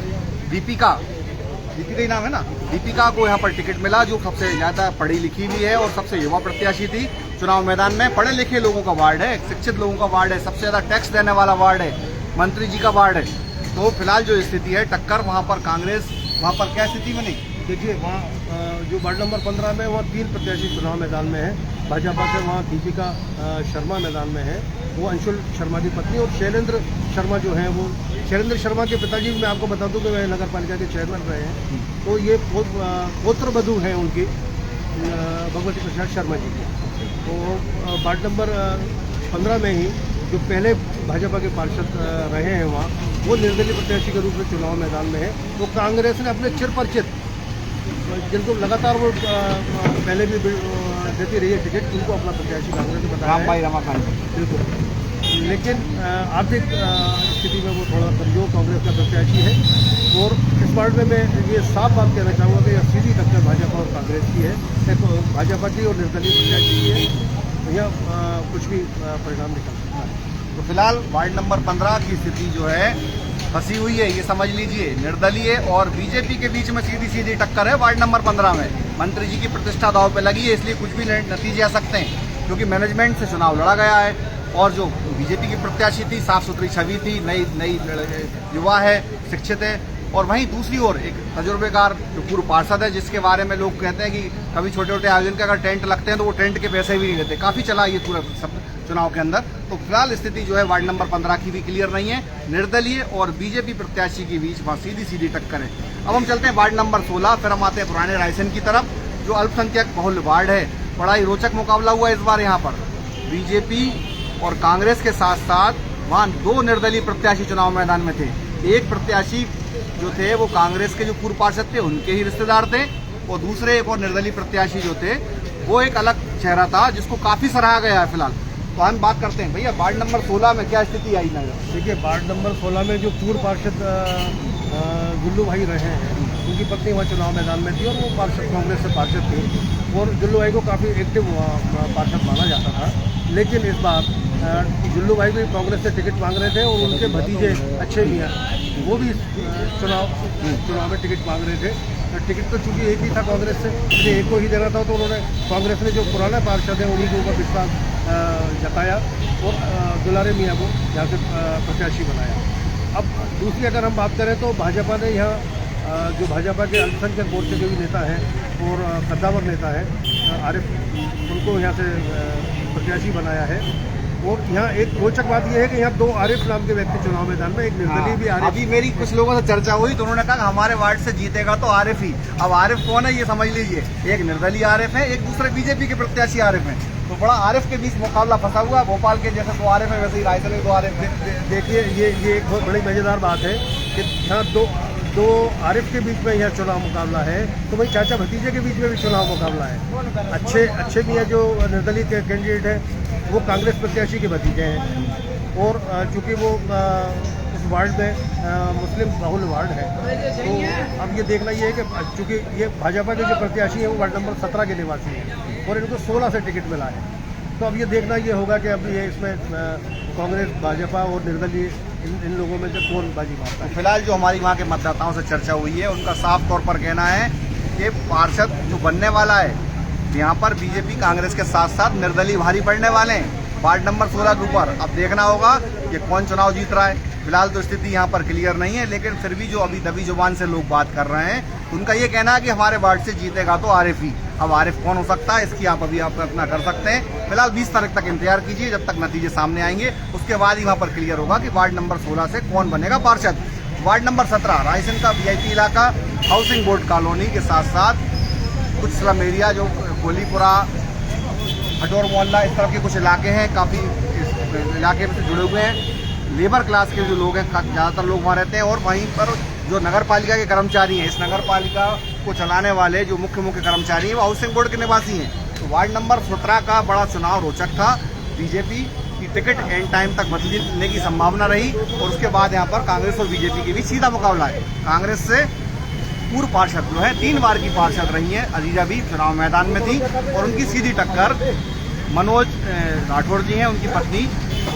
दीपिका ही नाम है ना, दीपिका को यहाँ पर टिकट मिला, जो सबसे ज़्यादा पढ़ी लिखी भी है और सबसे युवा प्रत्याशी थी चुनाव मैदान में। पढ़े लिखे लोगों का वार्ड है, शिक्षित लोगों का वार्ड है, सबसे ज़्यादा टैक्स देने वाला वार्ड है, मंत्री जी का वार्ड है। तो फिलहाल जो स्थिति है टक्कर, वहाँ पर कांग्रेस, वहाँ पर क्या स्थिति बनी? देखिए, वहाँ जो वार्ड नंबर 15 में वहाँ 3 प्रत्याशी चुनाव मैदान में है। भाजपा से वहाँ दीपिका शर्मा मैदान में है, वो अंशुल शर्मा की पत्नी, और शैलेंद्र शर्मा जो है वो, शैलेंद्र शर्मा के पिताजी, मैं आपको बता दूं कि वह नगर पालिका के चेयरमैन रहे हैं। तो ये पुत्र वधू हैं उनकी, भगवती प्रसाद शर्मा जी की। तो वार्ड नंबर 15 में ही जो पहले भाजपा के पार्षद रहे हैं वहाँ, वो निर्दलीय प्रत्याशी के रूप में चुनाव मैदान में है। तो कांग्रेस ने अपने चिरपरिचित, जिनको लगातार वो पहले भी देती रही है टिकट, उनको अपना प्रत्याशी कांग्रेस ने बताया राम भाई रमाकांत, बिल्कुल। लेकिन आर्थिक स्थिति में वो थोड़ा कमजोर कांग्रेस का प्रत्याशी है। और इस वार्ड में मैं ये साफ बात कहना चाहूँगा कि यह सीधी टक्कर भाजपा और कांग्रेस की है, भाजपा की और निर्दलीय प्रत्याशी की है। यह कुछ भी परिणाम निकल सकता है। तो फिलहाल वार्ड नंबर 15 की स्थिति जो है फंसी हुई है, ये समझ लीजिए। निर्दलीय और बीजेपी के बीच में सीधी सीधी टक्कर है वार्ड नंबर 15 में। मंत्री जी की प्रतिष्ठा दांव पे लगी है, इसलिए कुछ भी नतीजे आ सकते हैं, क्योंकि मैनेजमेंट से चुनाव लड़ा गया है। और जो बीजेपी की प्रत्याशी थी, साफ सुथरी छवि थी, नई युवा है, शिक्षित है। और वहीं दूसरी ओर एक तजुर्बेकार जो पूर्व पार्षद है, जिसके बारे में लोग कहते हैं कि कभी छोटे छोटे आयोजन के अगर टेंट लगते हैं तो वो टेंट के पैसे भी नहीं लेते। काफ़ी चला ये पूरा सब चुनाव के अंदर। तो फिलहाल स्थिति जो है वार्ड नंबर 15 की भी क्लियर नहीं है। निर्दलीय और बीजेपी प्रत्याशी के बीच वहाँ सीधी सीधी टक्कर है। अब हम चलते हैं वार्ड नंबर 16, फिर हम आते हैं पुराने रायसेन की तरफ, जो अल्पसंख्यक बहुल वार्ड है। बड़ा ही रोचक मुकाबला हुआ इस बार यहाँ पर। बीजेपी और कांग्रेस के साथ साथ वहाँ 2 निर्दलीय प्रत्याशी चुनाव मैदान में थे। एक प्रत्याशी जो थे वो कांग्रेस के जो पूर्व पार्षद थे उनके ही रिश्तेदार थे, और दूसरे एक और निर्दलीय प्रत्याशी जो थे वो एक अलग चेहरा था, जिसको काफ़ी सराहा गया है फिलहाल। तो हम बात करते हैं भैया वार्ड नंबर 16 में क्या स्थिति आई ना? देखिए, वार्ड नंबर 16 में जो पूर्व पार्षद गुल्लू भाई रहे हैं, उनकी पत्नी वहाँ चुनाव मैदान में थी और वो पार्षद कांग्रेस से पार्षद थी। और जुल्लू भाई को काफ़ी एक्टिव पार्षद माना जाता था। लेकिन इस बार जुल्लू भाई भी कांग्रेस से टिकट मांग रहे थे और उनके भतीजे अच्छे मियाँ वो भी चुनाव में टिकट मांग रहे थे। टिकट तो चूंकि एक ही था कांग्रेस से, इसलिए एक को ही देना था, तो उन्होंने कांग्रेस ने जो पुराना पार्षद है उन्हीं के ऊपर विश्वास जताया और दुलारे मियाँ को यहाँ से प्रत्याशी बनाया। अब दूसरी अगर हम बात करें तो भाजपा ने यहाँ जो भाजपा के अल्पसंख्यक मोर्चे के भी नेता हैं और कद्दावर नेता है आरिफ, उनको यहाँ से प्रत्याशी बनाया है। और यहाँ एक रोचक बात यह है कि यहाँ 2 आरिफ नाम के व्यक्ति चुनाव मैदान में, एक निर्दलीय भी आरिफ। अभी मेरी कुछ लोगों से चर्चा हुई तो उन्होंने कहा हमारे वार्ड से जीतेगा तो आरिफ ही। अब आरिफ कौन है ये समझ लीजिए, एक निर्दलीय आरिफ है, एक दूसरे बीजेपी के प्रत्याशी आरिफ है। तो बड़ा आरिफ के बीच मुकाबला फंसा हुआ है। भोपाल के जैसे 2 आरिफ है वैसे ही रायसेन में 2 आरिफ है। देखिए ये एक बहुत बड़ी मजेदार बात है कि यहाँ दो आरिफ के बीच में यहाँ चुनाव मुकाबला है, तो भाई चाचा भतीजे के बीच में भी चुनाव मुकाबला है। अच्छे मियाँ जो निर्दलीय के कैंडिडेट है वो कांग्रेस प्रत्याशी के भतीजे हैं और चूंकि वो उस वार्ड में मुस्लिम बहुल वार्ड है, तो अब ये देखना ये है कि चूंकि ये भाजपा के जो प्रत्याशी है वो वार्ड नंबर 17 के निवासी हैं और इनको 16 से टिकट मिला है। तो अब ये देखना ये होगा कि अब ये इसमें कांग्रेस, भाजपा और निर्दलीय इन लोगों में से कौन बाजी मारता है। फिलहाल जो हमारी वहाँ के मतदाताओं से चर्चा हुई है उनका साफ तौर पर कहना है कि पार्षद जो बनने वाला है यहाँ पर बीजेपी कांग्रेस के साथ साथ निर्दलीय भारी पड़ने वाले हैं वार्ड नंबर 16 के ऊपर। अब देखना होगा कि कौन चुनाव जीत रहा है। फिलहाल तो स्थिति यहाँ पर क्लियर नहीं है, लेकिन फिर भी जो अभी दबी जुबान से लोग बात कर रहे हैं उनका ये कहना है कि हमारे वार्ड से जीतेगा तो आरिफ ही। अब आरिफ कौन हो सकता है इसकी आप अभी आप अपना कर सकते हैं। फिलहाल 20 तारीख तक इंतजार कीजिए, जब तक नतीजे सामने आएंगे उसके बाद ही वहाँ पर क्लियर होगा कि वार्ड नंबर 16 से कौन बनेगा पार्षद। वार्ड नंबर 17 रायसेन का VIP इलाका, हाउसिंग बोर्ड कॉलोनी के साथ साथ कुछ स्लम एरिया जो कोलीपुरा, हटोर मोहल्ला, इस तरह के कुछ इलाके हैं, काफ़ी इस इलाके से जुड़े हुए हैं। लेबर क्लास के जो लोग हैं ज़्यादातर लोग वहाँ रहते हैं और वहीं पर जो नगर पालिका के कर्मचारी हैं, इस नगर पालिका को चलाने वाले जो मुख्य कर्मचारी हैं वो हाउसिंग बोर्ड के निवासी हैं। तो वार्ड नंबर 17 का बड़ा चुनाव रोचक था। बीजेपी की टिकट एंड टाइम तक बदलने की संभावना रही और उसके बाद यहाँ पर कांग्रेस और बीजेपी के बीच सीधा मुकाबला है। कांग्रेस से पूर्व पार्षद जो है 3 बार की पार्षद रही हैं, अजीजा भी चुनाव मैदान में थी और उनकी सीधी टक्कर मनोज राठौर जी हैं, उनकी पत्नी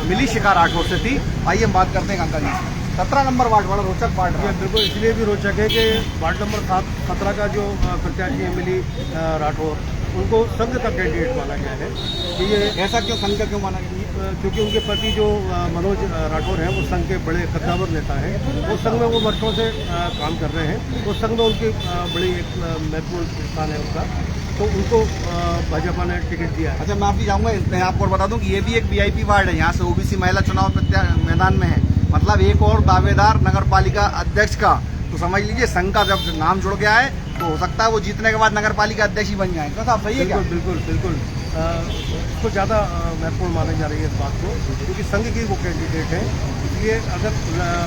मिली शिखा राठौर से थी। आइए हम बात करते हैं कांका जी। 17 नंबर वार्ड बड़ा रोचक वार्ड है। बिल्कुल इसलिए भी रोचक है कि वार्ड नंबर 17 का जो प्रत्याशी है मिली राठौर, उनको संघ का कैंडिडेट माना गया है। कि ये ऐसा क्यों संघ का क्यों माना गया? क्योंकि उनके पति जो मनोज राठौर हैं वो संघ के बड़े कद्दावर नेता हैं। वो संघ में वो वर्षों से काम कर रहे हैं। उस संघ में उनकी बड़ी एक महत्वपूर्ण स्थान है उनका, तो उनको भाजपा ने टिकट दिया है। अच्छा, मैं माफी चाहूँगा, मैं आपको बता दूं कि ये भी एक VIP वार्ड है। यहाँ से OBC महिला चुनाव मैदान में है, मतलब एक और दावेदार नगर पालिका अध्यक्ष का। तो समझ लीजिए संघ का जब नाम जुड़ गया है तो हो सकता है वो जीतने के बाद नगर पालिका अध्यक्ष ही बन जाए। तो साहब सही है क्या? बिल्कुल इसको ज़्यादा महत्वपूर्ण मानी जा रही है इस बात को, क्योंकि संघ की वो कैंडिडेट है। इसलिए अगर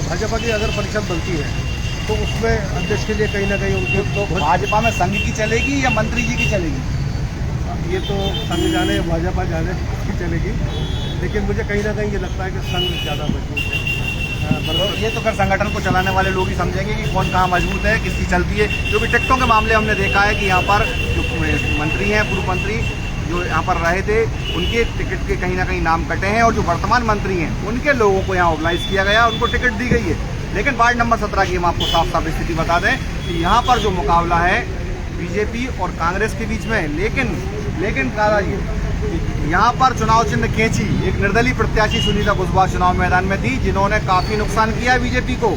भाजपा की अगर परिषद बनती है तो उसमें अध्यक्ष के लिए कहीं ना कहीं उनके तो भाजपा में संघ की चलेगी या मंत्री जी की चलेगी? ये तो संघ जाने भाजपा जाने की चलेगी, लेकिन मुझे कहीं ना कहीं ये लगता है कि संघ ज़्यादा मजबूत है। तो ये तो फिर संगठन को चलाने वाले लोग ही समझेंगे कि कौन कहाँ मजबूत है, किसकी चलती है। जो भी टिकटों के मामले हमने देखा है कि यहाँ पर जो मंत्री हैं, पूर्व मंत्री जो यहाँ पर रहे थे, उनके टिकट के कहीं ना कहीं नाम कटे हैं और जो वर्तमान मंत्री हैं उनके लोगों को यहाँ ऑर्गेनाइज किया गया, उनको टिकट दी गई है। लेकिन वार्ड नंबर 17 की हम आपको साफ साफ स्थिति बता दें कि यहाँ पर जो मुकाबला है बीजेपी और कांग्रेस के बीच में, लेकिन दादाजी यहाँ पर चुनाव चिन्ह कैंची एक निर्दलीय प्रत्याशी सुनीता कुशवाहा चुनाव मैदान में थी, जिन्होंने काफी नुकसान किया बीजेपी को।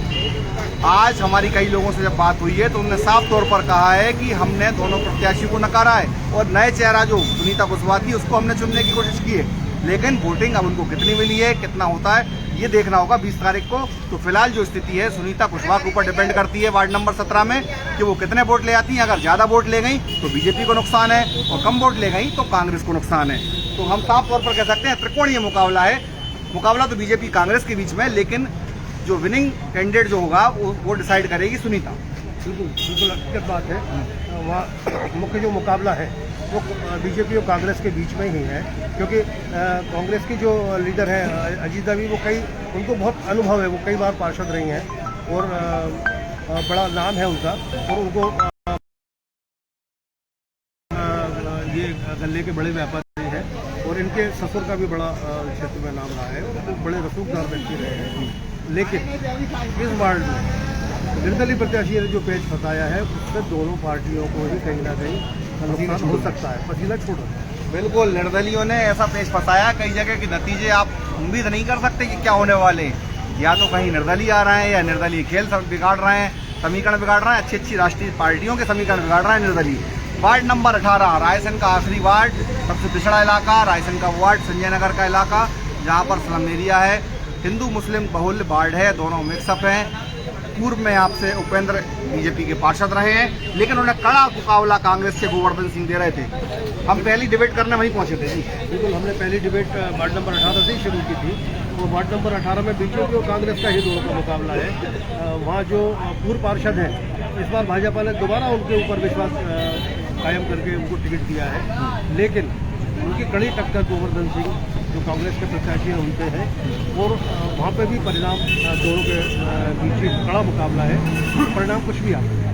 आज हमारी कई लोगों से जब बात हुई है तो उन्होंने साफ तौर पर कहा है कि हमने दोनों प्रत्याशी को नकारा है और नए चेहरा जो सुनीता कुशवाहा थी उसको हमने चुनने की कोशिश की है। लेकिन वोटिंग अब उनको कितनी मिली है, कितना होता है, ये देखना होगा 20 तारीख को। तो फिलहाल जो स्थिति है सुनीता कुशवाहा के ऊपर डिपेंड करती है वार्ड नंबर 17 में कि वो कितने वोट ले आती हैं। अगर ज़्यादा वोट ले गई तो बीजेपी को नुकसान है और कम वोट ले गई तो कांग्रेस को नुकसान है। तो हम साफ तौर पर कह सकते हैं त्रिकोणीय मुकाबला है। मुकाबला तो बीजेपी कांग्रेस के बीच में, लेकिन जो विनिंग कैंडिडेट जो होगा वो डिसाइड करेगी सुनीता। बिल्कुल हकीकत बात है। वहाँ मुख्य जो मुकाबला है वो बीजेपी और कांग्रेस के बीच में ही है, क्योंकि कांग्रेस की जो लीडर है अजीजा भी, वो उनको बहुत अनुभव है, वो कई बार पार्षद रही हैं और बड़ा नाम है उनका, और उनको गले के बड़े व्यापारी हैं और इनके ससुर का भी बड़ा क्षेत्र में नाम रहा है, वो बड़े रसूखदार व्यक्ति रहे हैं। लेकिन इस वार्ड में निर्दलीय प्रत्याशी ने जो पेच फंसाया है उससे दोनों पार्टियों को ही कहीं ना कहीं नुकसान हो सकता है, पसीना छूट रहा है। बिल्कुल, निर्दलियों ने ऐसा पेश फंसाया कई जगह के नतीजे आप उम्मीद नहीं कर सकते कि क्या होने वाले हैं। या तो कहीं निर्दलीय आ रहे हैं या निर्दलीय खेल सब बिगाड़ रहे हैं, समीकरण बिगाड़ रहे हैं, अच्छी अच्छी राष्ट्रीय पार्टियों के समीकरण बिगाड़ रहे हैं निर्दलीय। वार्ड नंबर 18 रायसेन का आखिरी वार्ड, सबसे पिछड़ा इलाका, रायसेन का वार्ड संजय नगर का इलाका, जहाँ पर स्लम एरिया है, हिंदू मुस्लिम बहुल वार्ड है, दोनों मिक्सअप हैं। पूर्व में आपसे उपेंद्र बीजेपी के पार्षद रहे हैं, लेकिन उन्हें कड़ा मुकाबला कांग्रेस के गोवर्धन सिंह दे रहे थे। हम पहली डिबेट करने वहीं पहुंचे थे जी। बिल्कुल, हमने पहली डिबेट वार्ड नंबर 18 से ही शुरू की थी। तो वार्ड नंबर 18 में बीजेपी और कांग्रेस का ही दोनों का मुकाबला है। वहाँ जो पूर्व पार्षद हैं, इस बार भाजपा ने दोबारा उनके ऊपर विश्वास कायम करके उनको टिकट दिया है, लेकिन उनकी कड़ी टक्कर गोवर्धन सिंह जो कांग्रेस के प्रत्याशी हैं उनसे है और वहाँ पे भी परिणाम दोनों के बीच कड़ा मुकाबला है, परिणाम कुछ भी आता है।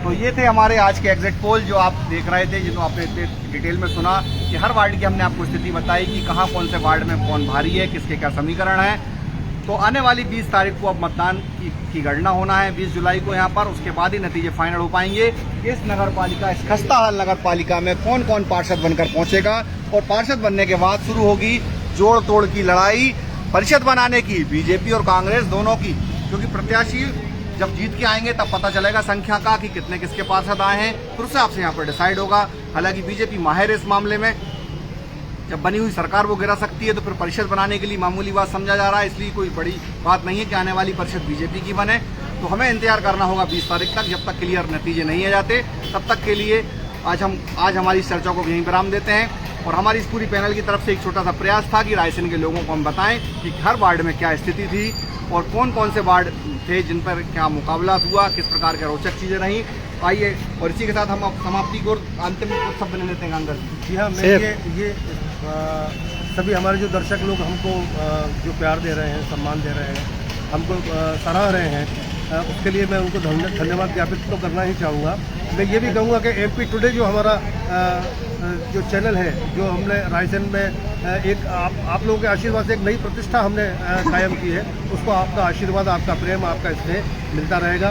तो ये थे हमारे आज के एग्जिट पोल जो आप देख रहे थे, जिनको आपने इतने डिटेल में सुना कि हर वार्ड की हमने आपको स्थिति बताई कि कहाँ कौन से वार्ड में कौन भारी है, किसके क्या समीकरण है। तो आने वाली 20 तारीख को अब मतदान की गणना होना है, 20 जुलाई को यहाँ पर, उसके बाद ही नतीजे फाइनल हो पाएंगे। इस नगर पालिका, इस खस्ताहाल नगर पालिका में कौन कौन पार्षद बनकर पहुंचेगा और पार्षद बनने के बाद शुरू होगी जोड़ तोड़ की लड़ाई परिषद बनाने की, बीजेपी और कांग्रेस दोनों की, क्योंकि प्रत्याशी जब जीत के आएंगे तब पता चलेगा संख्या का कि कितने किसके पार्षद आए हैं, फिर उससे आपसे यहाँ पर डिसाइड होगा। हालांकि बीजेपी माहिर है इस मामले में, जब बनी हुई सरकार वो गिरा सकती है, तो फिर परिषद बनाने के लिए मामूली बात समझा जा रहा है, इसलिए कोई बड़ी बात नहीं है कि आने वाली परिषद बीजेपी की बने। तो हमें इंतजार करना होगा 20 तारीख तक, जब तक क्लियर नतीजे नहीं आ जाते तब तक के लिए आज हमारी इस चर्चा को यहीं विराम देते हैं। और हमारी इस पूरी पैनल की तरफ से एक छोटा सा प्रयास था कि रायसेन के लोगों को हम बताएं कि हर वार्ड में क्या स्थिति थी और कौन कौन से वार्ड थे जिन पर क्या मुकाबला हुआ, किस प्रकार के रोचक चीजें रहीं। आइए, और इसी के साथ हम समाप्ति को अंतिम शब्द ले लेते हैं अंदर जी हाँ, मैं ये सभी हमारे जो दर्शक लोग हमको जो प्यार दे रहे हैं, सम्मान दे रहे हैं, हमको सराह रहे हैं, उसके लिए मैं उनको धन्यवाद ज्ञापित तो करना ही चाहूँगा। मैं ये भी कहूँगा कि एमपी टुडे जो हमारा जो चैनल है, जो हमने रायसेन में एक आप लोगों के आशीर्वाद से एक नई प्रतिष्ठा हमने कायम की है, उसको आपका आशीर्वाद, आपका प्रेम, आपका स्नेह मिलता रहेगा।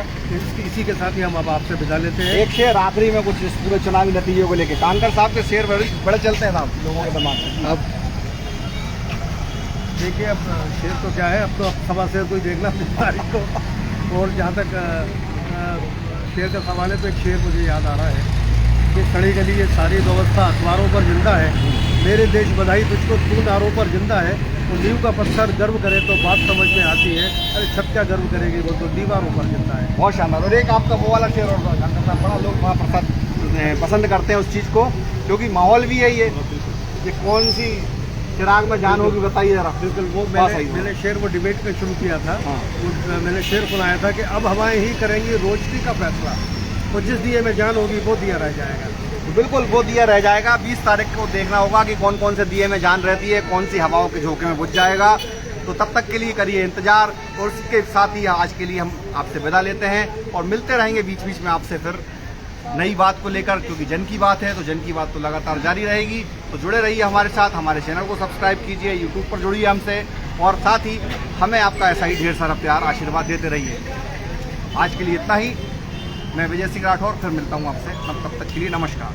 इसी के साथ ही हम अब आपसे विदा लेते हैं। एक शेर आखिरी में कुछ इस पूरे चुनावी नतीजों को लेकर कानकर साहब के शेर बड़े चलते हैं साहब लोगों के दिमाग में। अब देखिए, अब शेर तो क्या है, अब तो सवा शेर कोई देखना तारीख को। और जहाँ तक शेर का सवाल है, तो एक शेर मुझे याद आ रहा है कि सड़ी गली ये सारी व्यवस्था अखबारों पर जिंदा है, मेरे देश बधाई तुझको तू नारों पर जिंदा है, तो नींव का पत्थर गर्व करे तो बात समझ में आती है, अरे छत क्या गर्व करेगी, वो तो दीवारों पर जिंदा है। बहुत शानदार। और एक आपका वो वाला शेर और बड़ा लोग वहाँ पसंद करते हैं उस चीज़ को, क्योंकि माहौल भी है ये कौन सी चिराग में जान होगी बताइए जरा। बिल्कुल, वो मैंने शेर वो डिबेट में शुरू किया था। मैंने शेर सुनाया था कि अब हवाएं ही करेंगी रोशनी का फैसला, तो जिस दिए में जान होगी वो दिया रह जाएगा। तो बिल्कुल वो दिया रह जाएगा। 20 तारीख को देखना होगा कि कौन कौन से दिए में जान रहती है, कौन सी हवाओं के झोंके में बुझ जाएगा। तो तब तक के लिए करिए इंतजार, और उसके साथ ही आज के लिए हम आपसे विदा लेते हैं और मिलते रहेंगे बीच बीच में आपसे फिर नई बात को लेकर, क्योंकि जन की बात है तो जन की बात तो लगातार जारी रहेगी। तो जुड़े रहिए हमारे साथ, हमारे चैनल को सब्सक्राइब कीजिए, यूट्यूब पर जुड़िए हमसे, और साथ ही हमें आपका ऐसा ही ढेर सारा प्यार आशीर्वाद देते रहिए। आज के लिए इतना ही। मैं विजय सिंह राठौर फिर मिलता हूँ आपसे, तब तक के लिए नमस्कार।